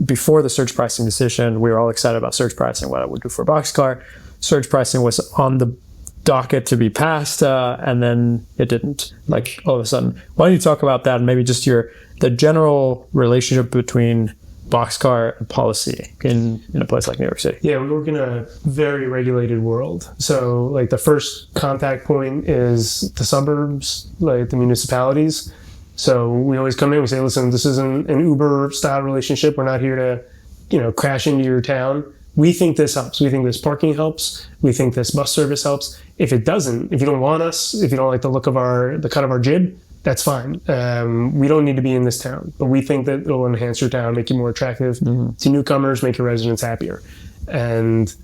before the surge pricing decision. We were all excited about surge pricing, what it would do for Boxcar. Surge pricing was on the docket to be passed, and then it didn't, like all of a sudden. Why don't you talk about that and maybe just the general relationship between Boxcar and policy in a place like New York City? Yeah, we work in a very regulated world. So like the first contact point is the suburbs, like the municipalities. So we always come in, we say, listen, this isn't an Uber style relationship. We're not here to, crash into your town. We think this helps. We think this parking helps. We think this bus service helps. If it doesn't, if you don't want us, if you don't like the look of the cut of our jib, that's fine. We don't need to be in this town, but we think that it'll enhance your town, make you more attractive to newcomers, make your residents happier. And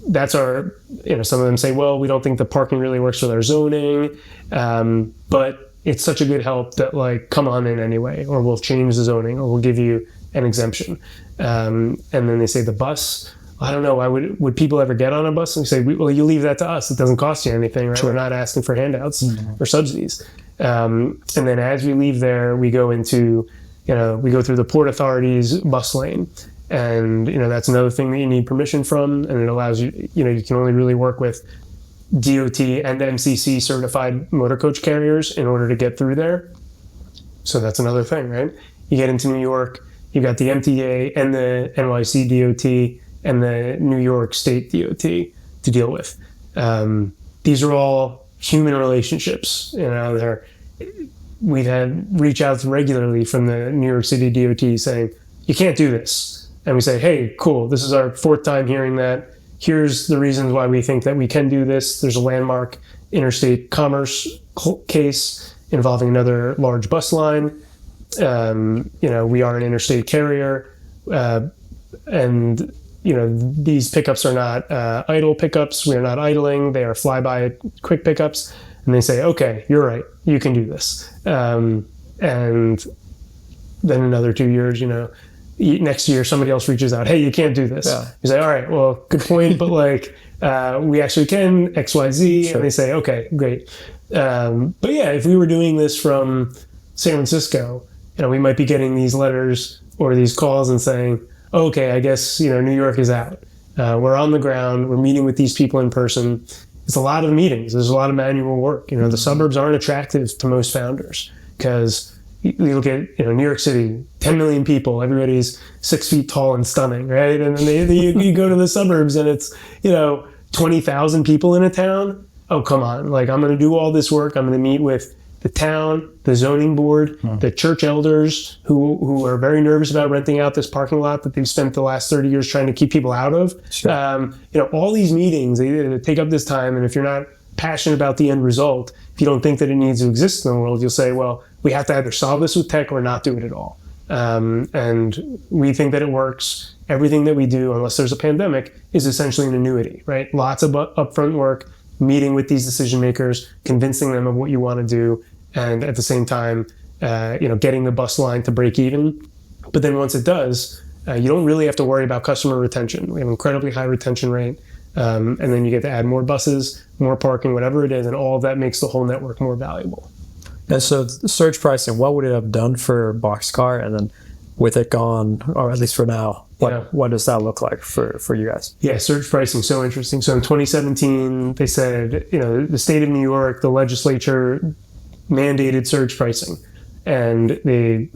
that's our, some of them say, well, we don't think the parking really works with our zoning, but it's such a good help that like, come on in anyway, or we'll change the zoning, or we'll give you an exemption. And then they say the bus, I don't know, why would people ever get on a bus? And we say, well, you leave that to us. It doesn't cost you anything, right? Sure. We're not asking for handouts or subsidies. And then as we leave there, we go into, we go through the Port Authority's bus lane. And, that's another thing that you need permission from. And it allows you, you can only really work with DOT and MCC certified motor coach carriers in order to get through there. So that's another thing, right? You get into New York, you got the MTA and the NYC DOT and the New York State DOT to deal with. These are all human relationships. We've had reach outs regularly from the New York City DOT saying, you can't do this. And we say, hey, cool, this is our 4th time hearing that. Here's the reasons why we think that we can do this. There's a landmark interstate commerce case involving another large bus line. We are an interstate carrier. and these pickups are not idle pickups. We are not idling. They are flyby quick pickups. And they say, okay, you're right. You can do this. And then another 2 years, next year, somebody else reaches out. Hey, you can't do this. Yeah. You say, all right, well, good point. But we actually can X, Y, Z. Sure. And they say, okay, great. But yeah, if we were doing this from San Francisco, we might be getting these letters or these calls and saying, okay, I guess, New York is out. We're on the ground. We're meeting with these people in person. It's a lot of meetings. There's a lot of manual work. The suburbs aren't attractive to most founders because you look at, New York City, 10 million people, everybody's 6 feet tall and stunning, right? And then you go to the suburbs and it's, 20,000 people in a town. Oh, come on. I'm going to do all this work. I'm going to meet with the town, the zoning board, the church elders who are very nervous about renting out this parking lot that they've spent the last 30 years trying to keep people out of. Sure. All these meetings, they take up this time. And if you're not passionate about the end result, if you don't think that it needs to exist in the world, you'll say, well, we have to either solve this with tech or not do it at all. And we think that it works. Everything that we do, unless there's a pandemic, is essentially an annuity, right? Lots of upfront work, meeting with these decision makers, convincing them of what you want to do, and at the same time, getting the bus line to break even. But then once it does, you don't really have to worry about customer retention. We have an incredibly high retention rate, and then you get to add more buses, more parking, whatever it is, and all of that makes the whole network more valuable. And so surge pricing, what would it have done for Boxcar? And then with it gone, or at least for now, what does that look like for you guys? Yeah, surge pricing, so interesting. So in 2017, they said, the state of New York, the legislature mandated surge pricing. And they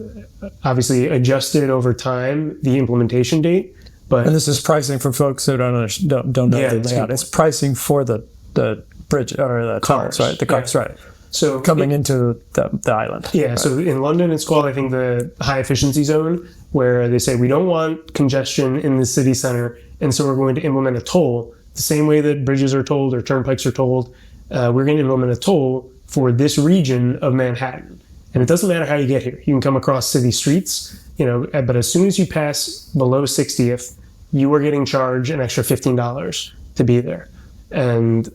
obviously adjusted over time the implementation date. And this is pricing for folks who don't know the layout. It's pricing for the bridge or the cars, right? The cars, right. So coming into the island. Yeah, right. So in London, it's called, I think, the high efficiency zone, where they say we don't want congestion in the city center, and so we're going to implement a toll the same way that bridges are tolled or turnpikes are tolled. We're going to implement a toll for this region of Manhattan. And it doesn't matter how you get here. You can come across city streets, but as soon as you pass below 60th, you are getting charged an extra $15 to be there. And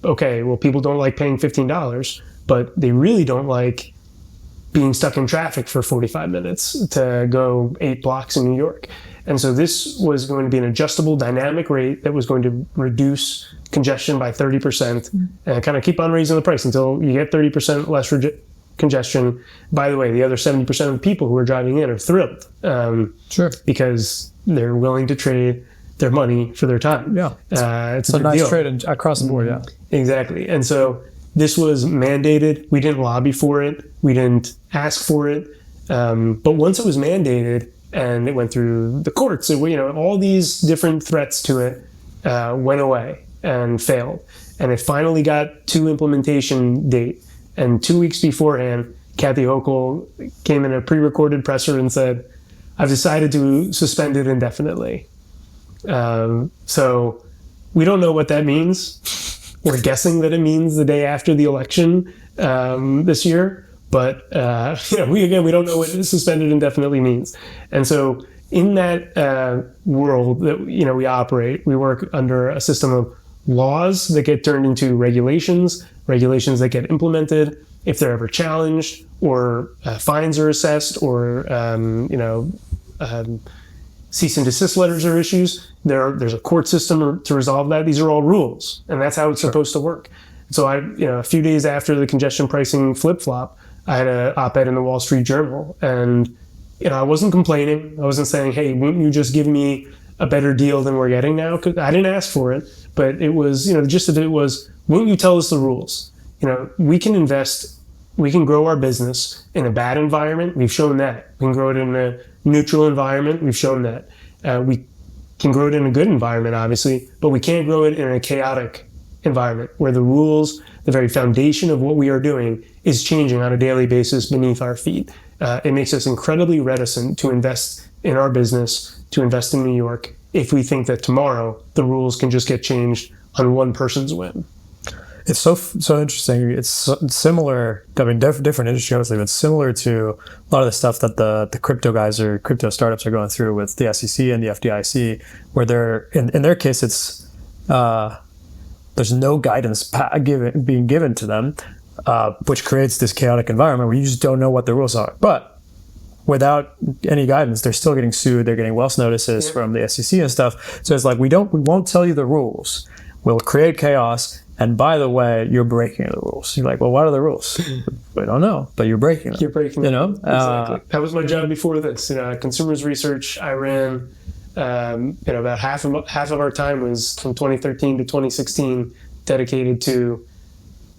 okay, well, people don't like paying $15, but they really don't like being stuck in traffic for 45 minutes to go 8 blocks in New York. And so this was going to be an adjustable dynamic rate that was going to reduce congestion by 30% and kind of keep on raising the price until you get 30% less congestion. By the way, the other 70% of the people who are driving in are thrilled. Sure. Because they're willing to trade their money for their time. Yeah. It's a nice deal. trade across the board, yeah. Exactly. And so this was mandated. We didn't lobby for it. We didn't ask for it. But once it was mandated and it went through the courts, all these different threats to it went away and failed. And it finally got to implementation date. And 2 weeks beforehand, Kathy Hochul came in a pre-recorded presser and said, I've decided to suspend it indefinitely. So we don't know what that means. We're guessing that it means the day after the election this year, but we don't know what suspended indefinitely means. And so in that world that we operate, we work under a system of laws that get turned into regulations that get implemented. If they're ever challenged, or fines are assessed, or cease and desist letters are issues, there's a court system to resolve that. These are all rules, and that's how it's supposed to work. So a few days after the congestion pricing flip-flop, I had an op-ed in the Wall Street Journal, and I wasn't complaining. I wasn't saying, hey, wouldn't you just give me a better deal than we're getting now? Because I didn't ask for it, but it was, the gist of it was, wouldn't you tell us the rules? We can invest, we can grow our business in a bad environment. We've shown that. We can grow it in a neutral environment. We've shown that. We can grow it in a good environment, obviously, but we can't grow it in a chaotic environment where the rules, the very foundation of what we are doing, is changing on a daily basis beneath our feet. It makes us incredibly reticent to invest in our business, to invest in New York, if we think that tomorrow the rules can just get changed on one person's whim. It's so interesting. It's similar. I mean, different industry, obviously, but similar to a lot of the stuff that the crypto guys or crypto startups are going through with the SEC and the FDIC, where they're in their case, it's there's no guidance being given to them, which creates this chaotic environment where you just don't know what the rules are. But without any guidance, they're still getting sued. They're getting Welsh notices from the SEC and stuff. So it's like, we won't tell you the rules. We'll create chaos. And by the way, you're breaking the rules. You're like, well, what are the rules? We don't know, but you're breaking them. You're breaking them. You know? Exactly. That was my job before this. Consumers research. I ran, about half of our time was from 2013 to 2016 dedicated to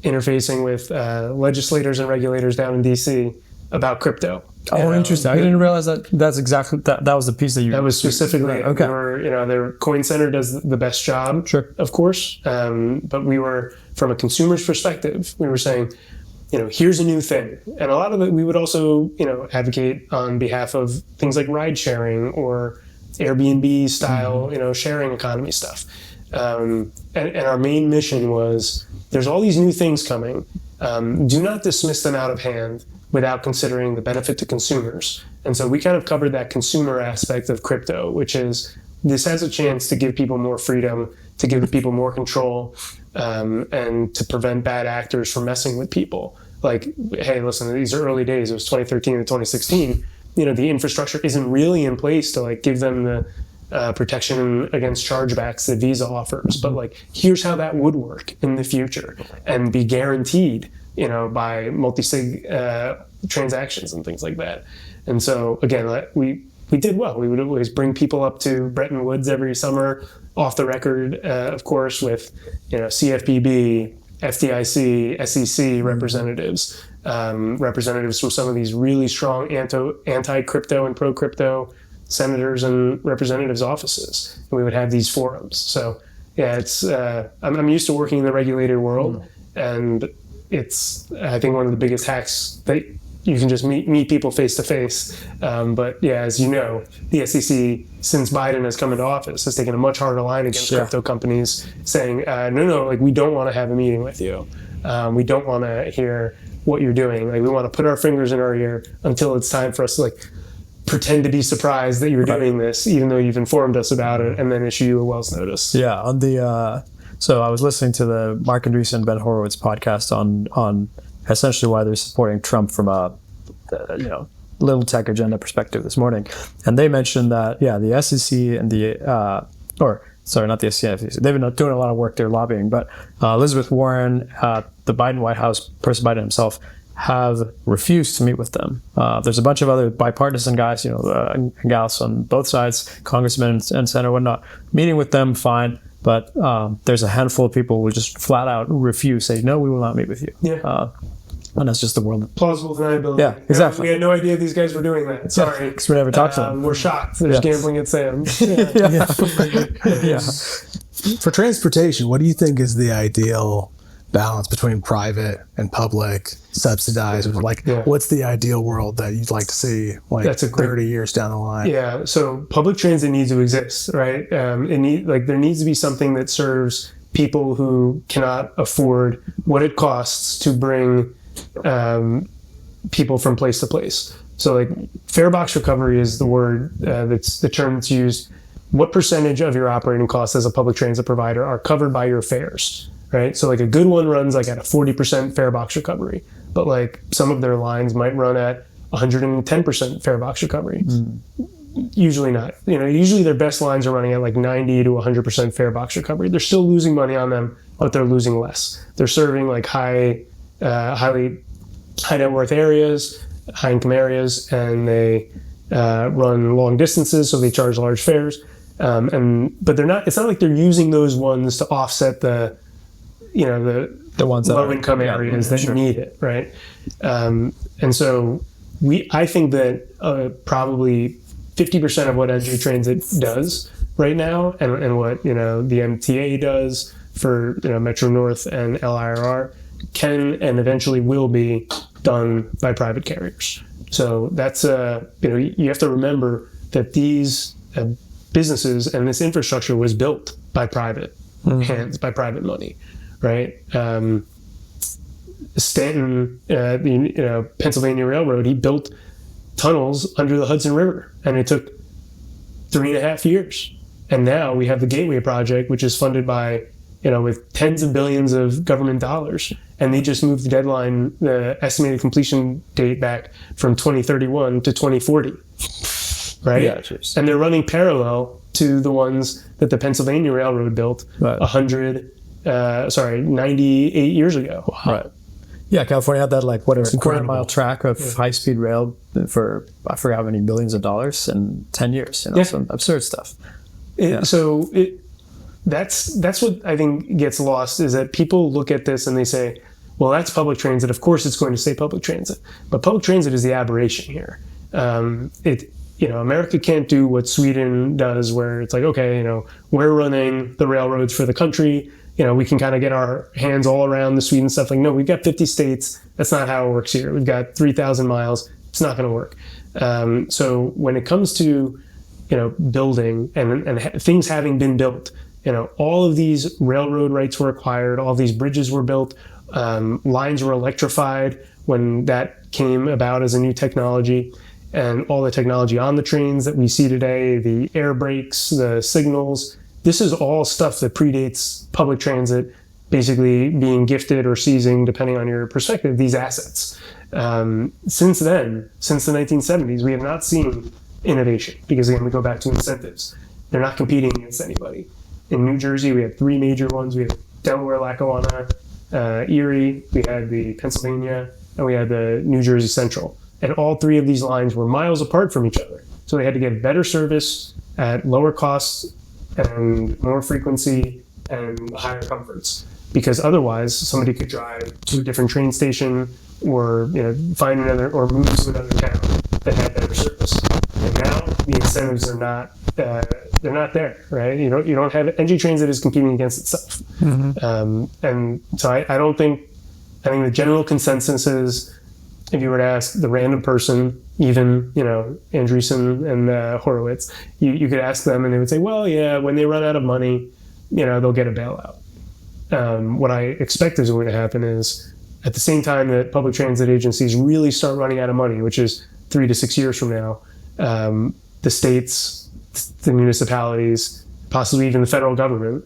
interfacing with legislators and regulators down in DC about crypto. Oh, interesting. I didn't realize that's exactly that was the piece that you... That was specifically it. Okay. Their Coin Center does the best job, sure, of course. But we were, from a consumer's perspective, we were saying, here's a new thing. And a lot of it, we would also, advocate on behalf of things like ride sharing or Airbnb style, sharing economy stuff. And our main mission was, there's all these new things coming. Do not dismiss them out of hand without considering the benefit to consumers. And so we kind of covered that consumer aspect of crypto, which is, this has a chance to give people more freedom, to give people more control, and to prevent bad actors from messing with people. Like, hey, listen, these are early days. It was 2013 to 2016. The infrastructure isn't really in place to give them the protection against chargebacks that Visa offers. But here's how that would work in the future and be guaranteed, by multi-sig transactions and things like that. And so again, we did well. We would always bring people up to Bretton Woods every summer, off the record, of course, with CFPB, FDIC, SEC representatives, representatives from some of these really strong anti-crypto and pro-crypto senators and representatives' offices. And we would have these forums. So yeah, it's I'm used to working in the regulated world, and it's, I think, one of the biggest hacks that you can just meet people face to face. But yeah, as you know, the SEC, since Biden has come into office, has taken a much harder line against crypto companies, saying, no, we don't want to have a meeting with you. We don't want to hear what you're doing. We want to put our fingers in our ear until it's time for us to pretend to be surprised that you're doing this, even though you've informed us about it, and then issue you a Wells notice. Yeah, on the so I was listening to the Mark Andreessen and Ben Horowitz podcast on essentially why they're supporting Trump from a little tech agenda perspective this morning, and they mentioned that the SEC and not the SEC, they've been doing a lot of work there lobbying, but Elizabeth Warren, the Biden White House, President Biden himself, have refused to meet with them. There's a bunch of other bipartisan guys, and gals on both sides, congressmen and senator, whatnot, meeting with them, fine. But there's a handful of people who just flat out refuse, say, no, we will not meet with you. Yeah. And that's just the world. Plausible deniability. Yeah, exactly. We had no idea these guys were doing that. Sorry. Because we never talked to them. We're shocked. There's gambling at Sam's. Yeah. For transportation, what do you think is the ideal balance between private and public, subsidized? What's the ideal world that you'd like to see That's a great, 30 years down the line? Yeah, so public transit needs to exist, right? There needs to be something that serves people who cannot afford what it costs to bring people from place to place. So fare box recovery is the word, that's the term that's used. What percentage of your operating costs as a public transit provider are covered by your fares? Right, so a good one runs at a 40% fare box recovery, but some of their lines might run at 110% fare box recovery. Usually not. Usually their best lines are running at 90 to 100% fare box recovery. They're still losing money on them, but they're losing less. They're serving highly high net worth areas, high income areas, and they run long distances, so they charge large fares. But they're not. It's not like they're using those ones to offset the ones that low income areas that need it, right? And so I think that probably 50% of what NJ Transit does right now, and what the MTA does for Metro North and LIRR, can and eventually will be done by private carriers. So that's you have to remember that these businesses and this infrastructure was built by private hands, by private money. right? Stanton, the Pennsylvania Railroad, he built tunnels under the Hudson River, and it took 3.5 years. And now we have the Gateway Project, which is funded by, with tens of billions of government dollars, and they just moved the deadline, the estimated completion date back from 2031 to 2040, right? Yeah, and they're running parallel to the ones that the Pennsylvania Railroad built Right. 98 years ago. Wow. Right. Yeah, California had that quarter incredible. mile track of high-speed rail for I forgot how many billions of dollars in 10 years. Some absurd stuff. That's what I think gets lost, is that people look at this and they say, well, that's public transit. Of course, it's going to stay public transit, but public transit is the aberration here. America can't do what Sweden does, where it's like, okay, we're running the railroads for the country. We can kind of get our hands all around the Sweden stuff. No, we've got 50 states. That's not how it works here. We've got 3,000 miles. It's not going to work. So when it comes to, building and things having been built, all of these railroad rights were acquired. All these bridges were built. Lines were electrified when that came about as a new technology. And all the technology on the trains that we see today, the air brakes, the signals, this is all stuff that predates public transit basically being gifted or seizing, depending on your perspective, these assets. Since then, since the 1970s, we have not seen innovation, because again, we go back to incentives. They're not competing against anybody. In New Jersey, we had 3 major ones. We had Delaware, Lackawanna, Erie, we had the Pennsylvania, and we had the New Jersey Central. And all 3 of these lines were miles apart from each other. So they had to get better service at lower costs and more frequency and higher comforts, because otherwise somebody could drive to a different train station or find another, or move to another town that had better service. And now the incentives are not they're not there, right? You don't have NG Transit is competing against itself. And so I think the general consensus is, if you were to ask the random person, even, Andreessen and Horowitz, you could ask them and they would say, well, yeah, when they run out of money, they'll get a bailout. What I expect is going to happen is, at the same time that public transit agencies really start running out of money, which is 3 to 6 years from now, the states, the municipalities, possibly even the federal government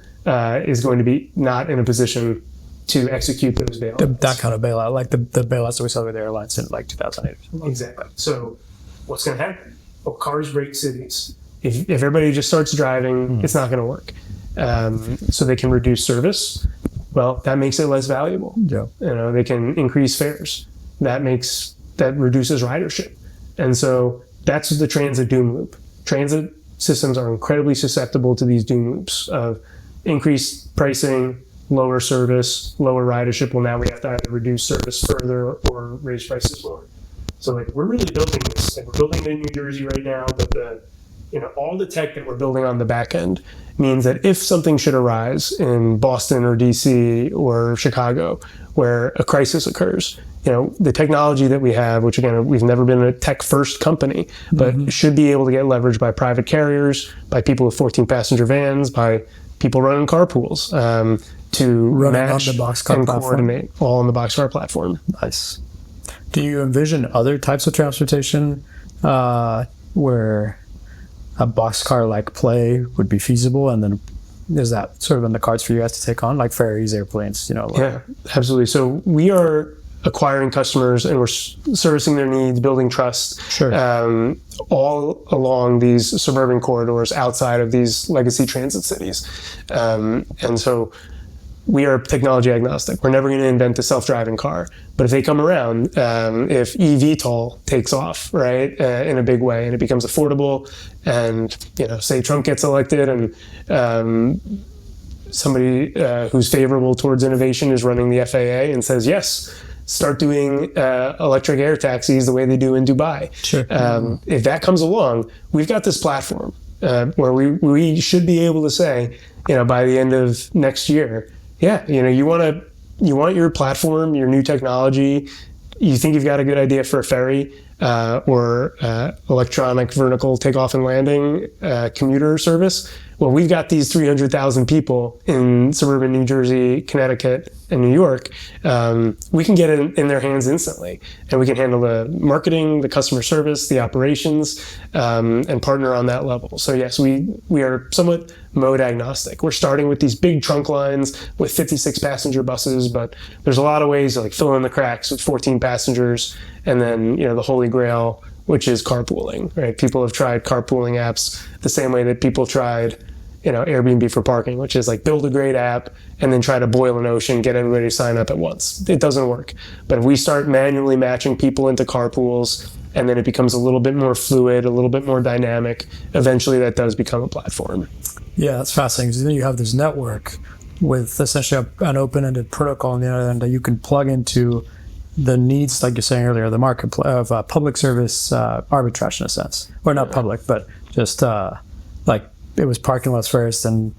is going to be not in a position to execute those bailouts. That kind of bailout, like the bailouts that we saw with the airlines in 2008. Exactly. So what's going to happen? Well, cars break cities. If everybody just starts driving, it's not going to work. So they can reduce service. Well, that makes it less valuable. Yeah. They can increase fares. That reduces ridership. And so that's the transit doom loop. Transit systems are incredibly susceptible to these doom loops of increased pricing, lower service, lower ridership. Well, now we have to either reduce service further or raise prices more. So we're really building this. We're building it in New Jersey right now, but all the tech that we're building on the back end means that if something should arise in Boston or DC or Chicago where a crisis occurs, the technology that we have, which again, we've never been a tech first company, but should be able to get leveraged by private carriers, by people with 14 passenger vans, by people running carpools, to match on the Boxcar and platform. coordinate all on the Boxcar platform. Nice. Do you envision other types of transportation where a Boxcar-like play would be feasible, and then is that sort of in the cards for you guys to take on, like ferries, airplanes? Yeah, absolutely. So we are acquiring customers and we're servicing their needs, building trust, all along these suburban corridors outside of these legacy transit cities. And so we are technology agnostic. We're never going to invent a self-driving car, but if they come around, if eVTOL takes off, right, in a big way, and it becomes affordable, and say Trump gets elected, and somebody who's favorable towards innovation is running the FAA and says, yes, start doing electric air taxis the way they do in Dubai. Sure. If that comes along, we've got this platform where we should be able to say, by the end of next year, you want your platform, your new technology, you think you've got a good idea for a ferry, or electronic vertical takeoff and landing commuter service. Well, we've got these 300,000 people in suburban New Jersey, Connecticut, and New York. We can get it in their hands instantly, and we can handle the marketing, the customer service, the operations, and partner on that level. So yes, we are somewhat mode agnostic. We're starting with these big trunk lines with 56 passenger buses, but there's a lot of ways to like fill in the cracks with 14 passengers, and then the holy grail, which is carpooling. Right? People have tried carpooling apps the same way that people tried Airbnb for parking, which is like build a great app and then try to boil an ocean, get everybody to sign up at once. It doesn't work. But if we start manually matching people into carpools, and then it becomes a little bit more fluid, a little bit more dynamic, eventually that does become a platform. Yeah, that's fascinating. So then you have this network with essentially an open-ended protocol on the other end that you can plug into the needs, like you're saying earlier, the market of public service arbitrage in a sense. Or not public, but just like it was parking lots first, and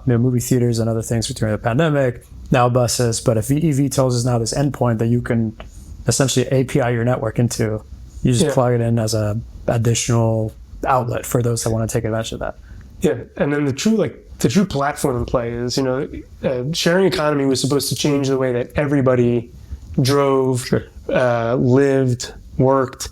movie theaters and other things during the pandemic, now buses. But if eVTOLs is now this endpoint that you can essentially API your network into, you just plug it in as a additional outlet for those that want to take advantage of that. Yeah, and then the true platform play is, sharing economy was supposed to change the way that everybody drove, lived, worked.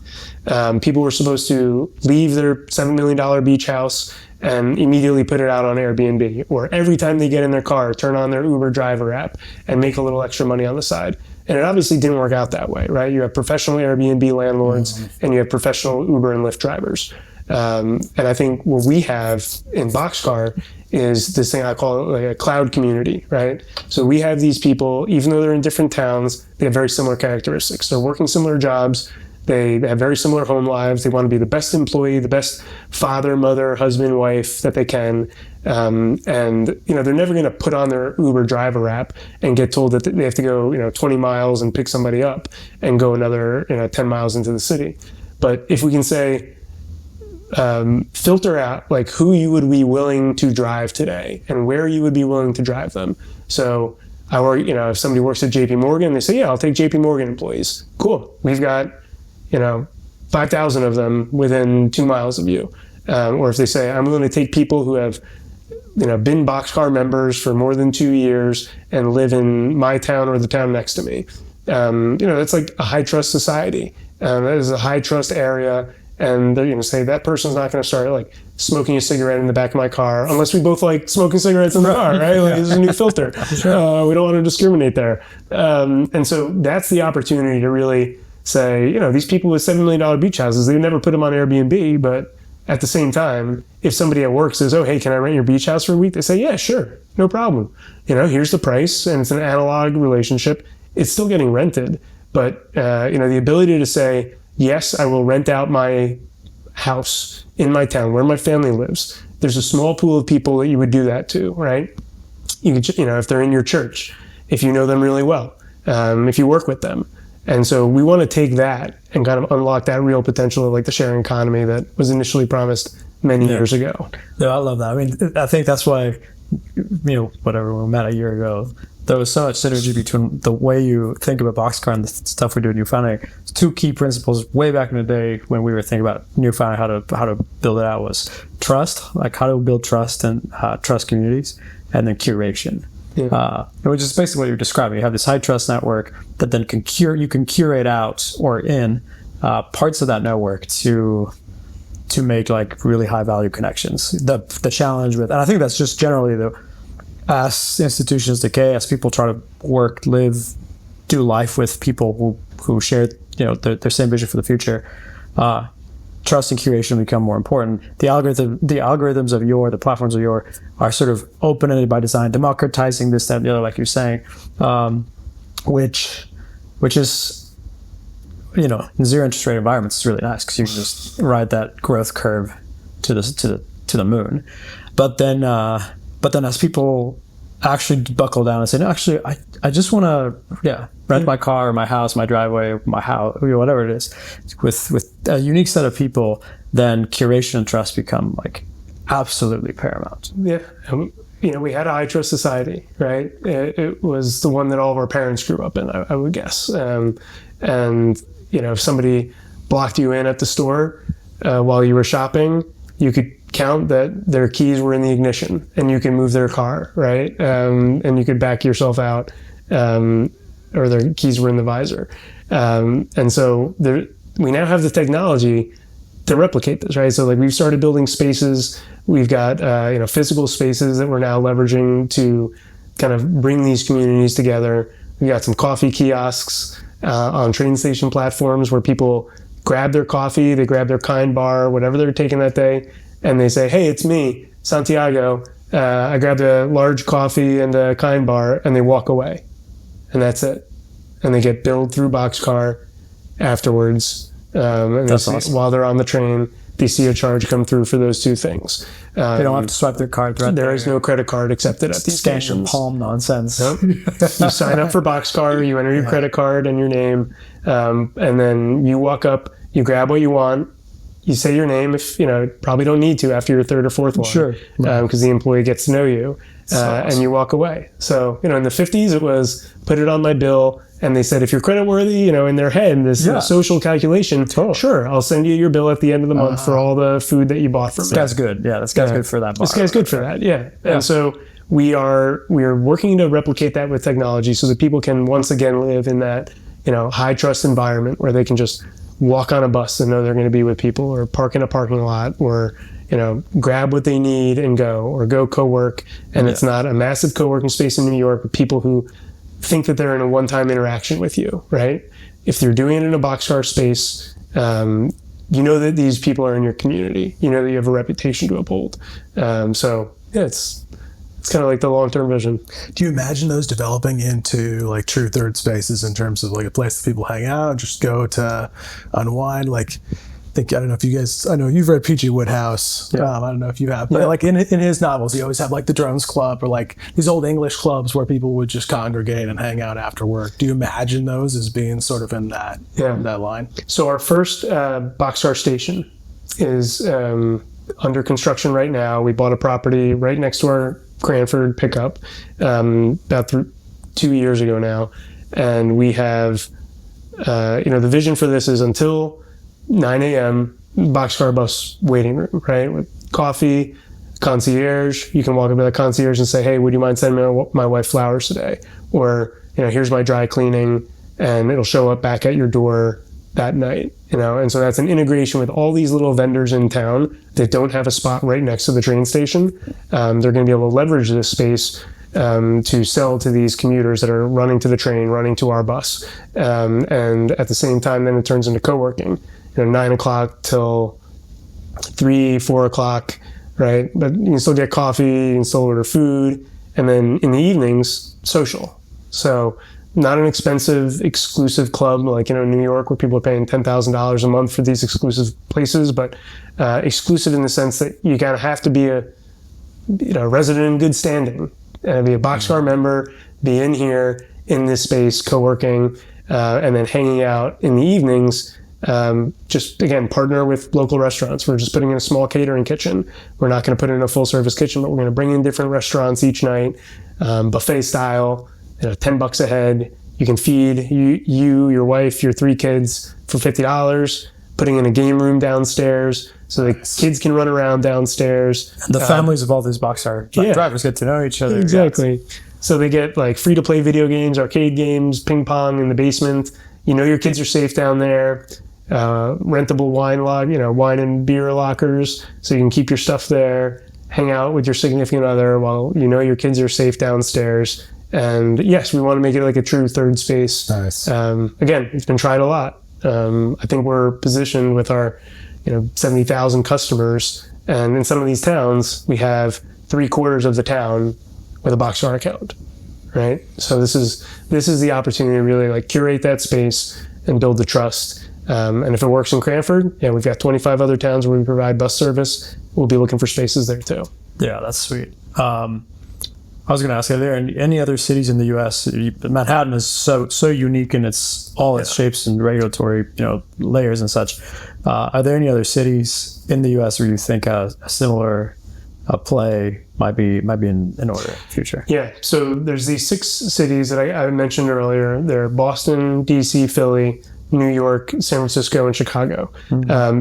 People were supposed to leave their $7 million beach house and immediately put it out on Airbnb, or every time they get in their car, turn on their Uber driver app and make a little extra money on the side. And it obviously didn't work out that way, right? You have professional Airbnb landlords and you have professional Uber and Lyft drivers. And I think what we have in Boxcar is this thing I call like a cloud community, right? So we have these people, even though they're in different towns, they have very similar characteristics. They're working similar jobs. They have very similar home lives. They want to be the best employee, the best father, mother, husband, wife that they can. And they're never going to put on their Uber driver app and get told that they have to go 20 miles and pick somebody up and go another 10 miles into the city. But if we can say, filter out like who you would be willing to drive today and where you would be willing to drive them. So if somebody works at JP Morgan, they say, yeah, I'll take JP Morgan employees. Cool. We've got 5,000 of them within 2 miles of you. Or if they say, I'm willing to take people who have been Boxcar members for more than 2 years and live in my town or the town next to me. It's like a high trust society. That is a high trust area. And they're going to say that person's not going to start like smoking a cigarette in the back of my car unless we both like smoking cigarettes in the car, right? Like this is a new filter. We don't want to discriminate there. And so that's the opportunity to really say, these people with $7 million beach houses, they would never put them on Airbnb, but at the same time, if somebody at work says, oh, hey, can I rent your beach house for a week? They say, yeah, sure, no problem. Here's the price, and it's an analog relationship. It's still getting rented, but the ability to say, yes, I will rent out my house in my town where my family lives. There's a small pool of people that you would do that to, right? You could, if they're in your church, if you know them really well, if you work with them. And so we want to take that and kind of unlock that real potential of like the sharing economy that was initially promised many years ago. No, I love that. I mean, I think that's why, whatever, we met a year ago, there was so much synergy between the way you think about Boxcar and the stuff we do in New Founding. Two key principles way back in the day when we were thinking about New Founding, how to build it out, was trust, like how to build trust and trust communities, and then curation. Yeah. Which is basically what you're describing. You have this high trust network that then you can curate out or in parts of that network to make like really high value connections. The challenge with, and I think that's just generally as institutions decay, as people try to work, live, do life with people who share their same vision for the future, trust and curation become more important. The algorithms of the platforms of are sort of open-ended by design, democratizing this, that, and the other, like you're saying, which is, in zero interest rate environments, it's really nice because you can just ride that growth curve to the moon. But then as people actually buckle down and say, no, actually, I just want to, rent my car or my house, my driveway, my house, whatever it is, with a unique set of people, then curation and trust become like absolutely paramount. Yeah. We had a high trust society, right? It was the one that all of our parents grew up in, I would guess. And if somebody blocked you in at the store while you were shopping, you could count that their keys were in the ignition and you can move their car, right? And you could back yourself out, or their keys were in the visor. And so we now have the technology to replicate this, right? So like we've started building spaces. We've got physical spaces that we're now leveraging to kind of bring these communities together. We got some coffee kiosks on train station platforms where people grab their coffee, they grab their Kind bar, whatever they're taking that day, and they say, "Hey, it's me, Santiago. I grabbed a large coffee and a Kind bar," and they walk away, and that's it. And they get billed through Boxcar afterwards. And That's awesome. While they're on the train, they see a charge come through for those two things. They don't have to swipe their card. There is no credit card accepted at these Scan your stations. palm nonsense. Nope. You sign up for Boxcar, you enter your credit card and your name, and then you walk up, you grab what you want, you say your name if, probably don't need to after your third or fourth one. Sure. Because the employee gets to know you, and you walk away. So, in the 50s, it was put it on my bill, and they said, if you're creditworthy, in their head, this social calculation, sure, I'll send you your bill at the end of the month for all the food that you bought from me. This guy's good. Yeah, this guy's good for that bar. This guy's good for that, yeah. And so we are working to replicate that with technology so that people can once again live in that, high trust environment where they can just walk on a bus and know they're going to be with people, or park in a parking lot, or grab what they need and go, or go co-work. And it's not a massive co-working space in New York with people who think that they're in a one-time interaction with you, right? If you're doing it in a Boxcar space, you know that these people are in your community. You know that you have a reputation to uphold. It's kind of like the long-term vision. Do you imagine those developing into like true third spaces in terms of like a place that people hang out, just go to unwind? Like, I don't know if you guys, I know you've read P.G. Wodehouse. I don't know if you have, but like in his novels, he always had like the Drones Club or like these old English clubs where people would just congregate and hang out after work. Do you imagine those as being sort of in that line? So our first Boxcar station is under construction right now. We bought a property right next to our Cranford pickup about 2 years ago now, and we have the vision for this is until 9 a.m. Boxcar bus waiting room, right, with coffee, concierge. You can walk up to the concierge and say, "Hey, would you mind sending my wife flowers today?" Or here's my dry cleaning, and it'll show up back at your door that night. And so that's an integration with all these little vendors in town that don't have a spot right next to the train station. They're going to be able to leverage this space to sell to these commuters that are running to the train, running to our bus. And at the same time, then it turns into co-working, 9 o'clock till 3, 4 o'clock, right? But you can still get coffee, you can still order food. And then in the evenings, social. So not an expensive, exclusive club like, New York, where people are paying $10,000 a month for these exclusive places, but exclusive in the sense that you kind of have to be a resident in good standing, be a Boxcar member, be in here in this space, co-working, and then hanging out in the evenings. Just again, partner with local restaurants. We're just putting in a small catering kitchen. We're not going to put in a full service kitchen, but we're going to bring in different restaurants each night, buffet style, $10 a head. You can feed you, your wife, your 3 kids for $50, putting in a game room downstairs so the kids can run around downstairs. The families of all these Boxcar drivers get to know each other. Exactly. So they get like free to play video games, arcade games, ping pong in the basement. Your kids are safe down there. Rentable wine and beer lockers, so you can keep your stuff there, hang out with your significant other while your kids are safe downstairs. And yes, we want to make it like a true third space. Nice. Again, it's been tried a lot. I think we're positioned with our 70,000 customers, and in some of these towns we have 3/4 of the town with a Boxcar account, right? So this is the opportunity to really like curate that space and build the trust. And if it works in Cranford, we've got 25 other towns where we provide bus service. We'll be looking for spaces there too. Yeah, that's sweet. I was going to ask, are there any other cities in the U.S.? Manhattan is so unique in its shapes and regulatory layers and such. Are there any other cities in the U.S. where you think a similar play might be in order in the future? Yeah. So there's these 6 cities that I mentioned earlier. They're Boston, D.C., Philly, New York, San Francisco, and Chicago.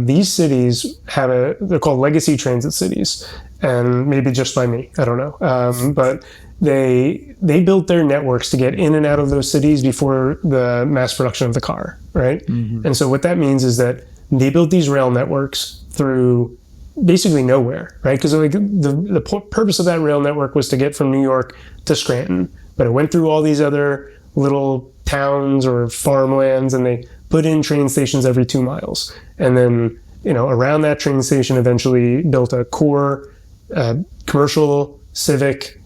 These cities they're called legacy transit cities, and maybe just by me, I don't know. But they built their networks to get in and out of those cities before the mass production of the car, right? And so what that means is that they built these rail networks through basically nowhere, right? Because like the purpose of that rail network was to get from New York to Scranton, but it went through all these other little towns or farmlands, and they put in train stations every 2 miles. And then, around that train station eventually built a core commercial, civic,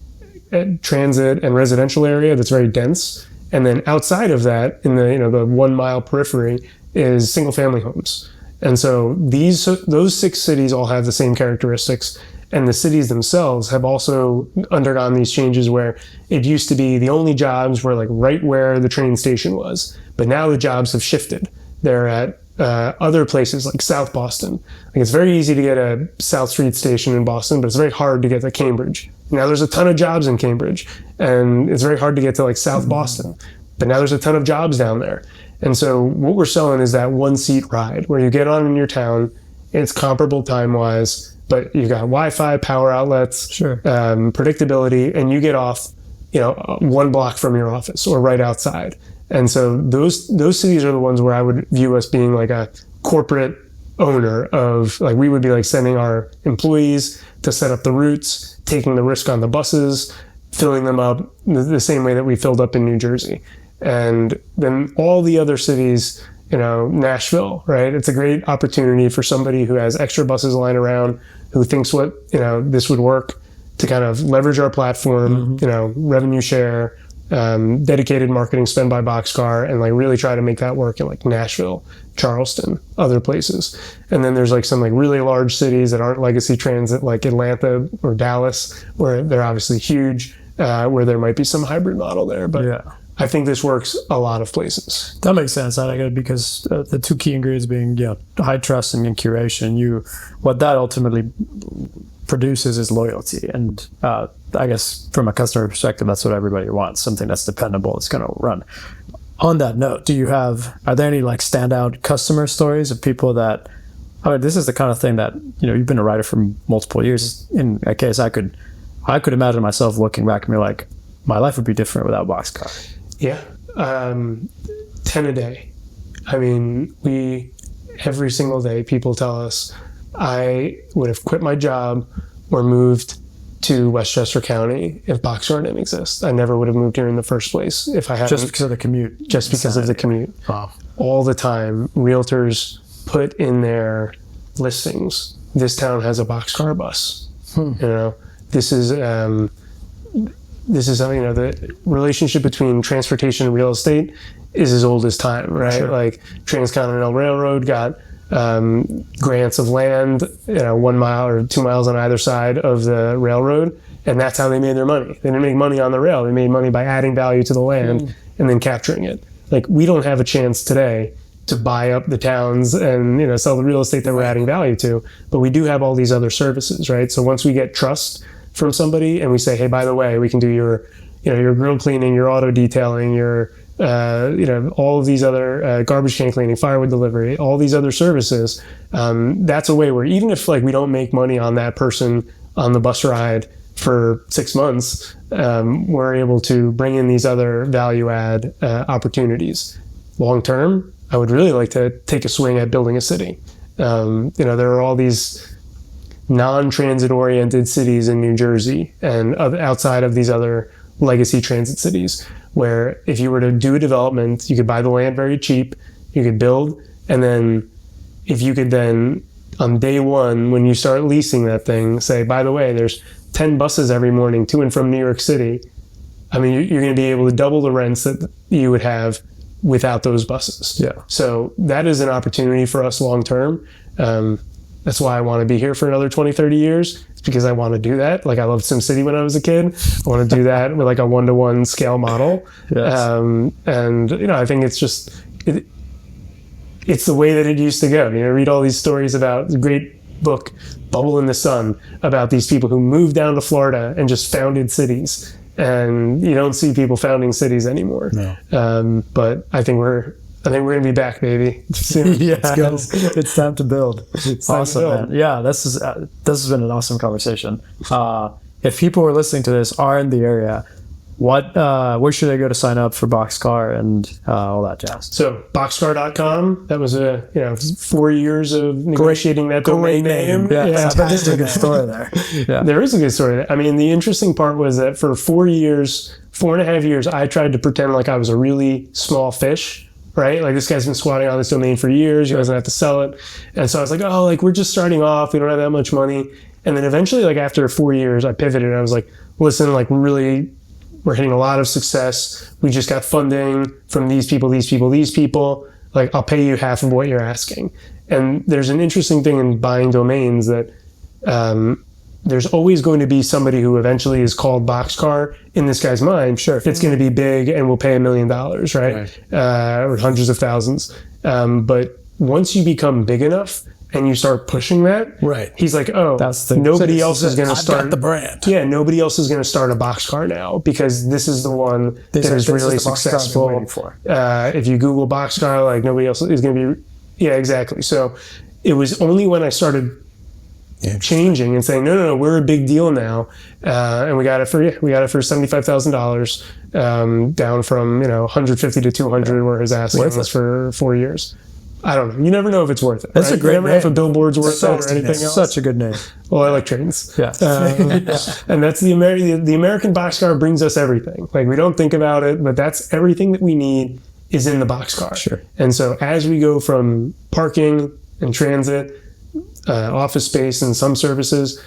transit, and residential area that's very dense. And then outside of that, in the 1 mile periphery, is single family homes. And so those 6 cities all have the same characteristics, and the cities themselves have also undergone these changes where it used to be the only jobs were like right where the train station was, but now the jobs have shifted. They're at other places like South Boston. Like it's very easy to get a South Street station in Boston, but it's very hard to get to Cambridge. Now there's a ton of jobs in Cambridge, and it's very hard to get to like South Boston, but now there's a ton of jobs down there. And so what we're selling is that 1-seat ride where you get on in your town. It's comparable time-wise, but you've got Wi-Fi, power outlets, predictability, and you get off, 1 block from your office or right outside. And so those cities are the ones where I would view us being like a corporate owner of, like, we would be like sending our employees to set up the routes, taking the risk on the buses, filling them up the same way that we filled up in New Jersey. And then all the other cities, Nashville, right? It's a great opportunity for somebody who has extra buses lying around, who thinks this would work, to kind of leverage our platform, revenue share, dedicated marketing spend by Boxcar, and like really try to make that work in like Nashville, Charleston, other places. And then there's like some like really large cities that aren't legacy transit, like Atlanta or Dallas, where they're obviously huge, where there might be some hybrid model there. But I think this works a lot of places. That makes sense. I get it, because the 2 key ingredients being high trust and curation. What that ultimately produces is loyalty, and I guess from a customer perspective, that's what everybody wants: something that's dependable, it's going to run. On that note, are there any like standout customer stories of people that? I mean, this is the kind of thing that you've been a rider for multiple years. In a case, I could imagine myself looking back and be like, my life would be different without Boxcar. Yeah. 10 a day. I mean, every single day, people tell us, I would have quit my job or moved to Westchester County if Boxcar didn't exist. I never would have moved here in the first place if I hadn't. Just because of the commute. Just because of the commute. Wow. All the time, realtors put in their listings, this town has a Boxcar bus. This is the relationship between transportation and real estate is as old as time, right? Sure. Like Transcontinental Railroad got grants of land, 1 mile or 2 miles on either side of the railroad, and that's how they made their money. They didn't make money on the rail. They made money by adding value to the land and then capturing it. Like, we don't have a chance today to buy up the towns and sell the real estate that we're adding value to, but we do have all these other services, right? So once we get trust from somebody and we say, hey, by the way, we can do your grill cleaning, your auto detailing, your all of these other garbage can cleaning, firewood delivery, all these other services, that's a way where even if like we don't make money on that person on the bus ride for 6 months, we're able to bring in these other value add opportunities. Long term, I would really like to take a swing at building a city. There are all these non-transit oriented cities in New Jersey and outside of these other legacy transit cities, where if you were to do a development, you could buy the land very cheap, you could build, and then if you could then on day one, when you start leasing that thing, say, by the way, there's 10 buses every morning to and from New York City. I mean, you're going to be able to double the rents that you would have without those buses. Yeah. So that is an opportunity for us long term. That's why I want to be here for another 20, 30 years. It's because I want to do that. Like, I loved SimCity when I was a kid. I want to do that with like a 1-to-1 scale model. Yes. And, I think it's just, it's the way that it used to go. Read all these stories about the great book, Bubble in the Sun, about these people who moved down to Florida and just founded cities. And you don't see people founding cities anymore. No. But I think we're I think we're going to be back, baby. Soon. Yeah, Let's go. it's time to build. Awesome, build. man. Yeah, this has been an awesome conversation. If people who are listening to this are in the area, where should they go to sign up for Boxcar and all that jazz? So boxcar.com, that was 4 years of negotiating that domain name. Yeah, but there's a good story there. Yeah. There is a good story there. I mean, the interesting part was that for 4.5 years, I tried to pretend like I was a really small fish, right? Like, this guy's been squatting on this domain for years. He doesn't have to sell it. And so I was like, oh, like, we're just starting off. We don't have that much money. And then eventually, like, after 4 years, I pivoted. And I was like, listen, like, we're hitting a lot of success. We just got funding from these people. Like, I'll pay you half of what you're asking. And there's an interesting thing in buying domains that there's always going to be somebody who eventually is called Boxcar in this guy's mind. Sure. It's going to be big and will pay $1 million, right? Or hundreds of thousands. But once you become big enough and you start pushing that, right, he's like, oh, nobody else is going to start. Got the brand. Yeah, nobody else is going to start a Boxcar now because this is the one that is really successful. If you Google Boxcar, like, nobody else is going to be. Yeah, exactly. So it was only when I started changing and saying, no, we're a big deal now, and we got it for $75,000, down from 150 to 200, where his asking was for 4 years. I don't know. You never know if it's worth it. That's right? a great name. You never know if a billboard's worth it or anything else. Such a good name. Well, I like trains. Yeah. And that's the American Boxcar brings us everything. Like, we don't think about it, but that's everything that we need is in the Boxcar. Sure. And so as we go from parking and transit, office space and some services,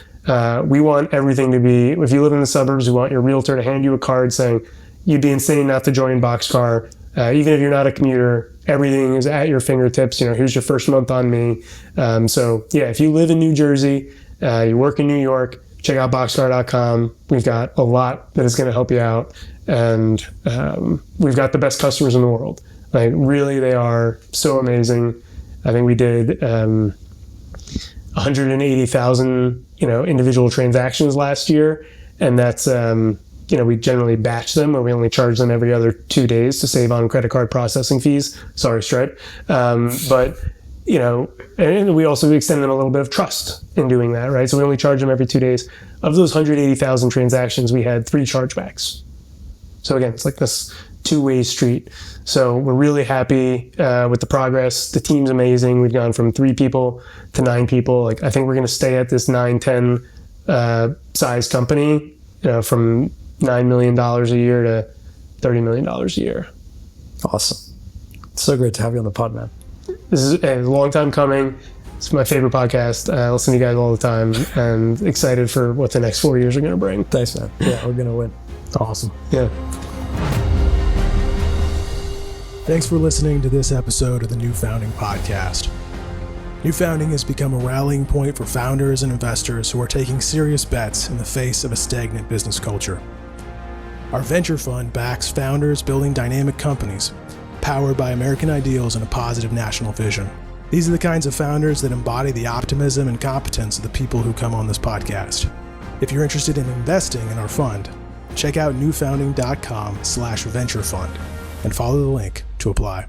we want everything to be, if you live in the suburbs, we want your realtor to hand you a card saying, you'd be insane not to join Boxcar. Even if you're not a commuter, everything is at your fingertips. Here's your first month on me. So yeah, if you live in New Jersey, you work in New York, check out boxcar.com. We've got a lot that is going to help you out. And we've got the best customers in the world. Like, really, they are so amazing. I think we did 180,000, individual transactions last year. And that's, we generally batch them, or we only charge them every other 2 days to save on credit card processing fees. Sorry, Stripe. But, and we also extend them a little bit of trust in doing that, right? So we only charge them every 2 days. Of those 180,000 transactions, we had 3 chargebacks. So again, it's like this two-way street. So we're really happy with the progress. The team's amazing. We've gone from 3 people to 9 people. Like, I think we're going to stay at this 9-10 size company, from $9 million a year to $30 million a year. Awesome. It's so great to have you on the pod, man. This is a long time coming. It's my favorite podcast. I listen to you guys all the time, and excited for what the next 4 years are going to bring. Thanks, man. Yeah, we're going to win. Awesome. Yeah. Thanks for listening to this episode of the New Founding Podcast. New Founding has become a rallying point for founders and investors who are taking serious bets in the face of a stagnant business culture. Our venture fund backs founders building dynamic companies, powered by American ideals and a positive national vision. These are the kinds of founders that embody the optimism and competence of the people who come on this podcast. If you're interested in investing in our fund, check out newfounding.com/venture fund and follow the link to apply.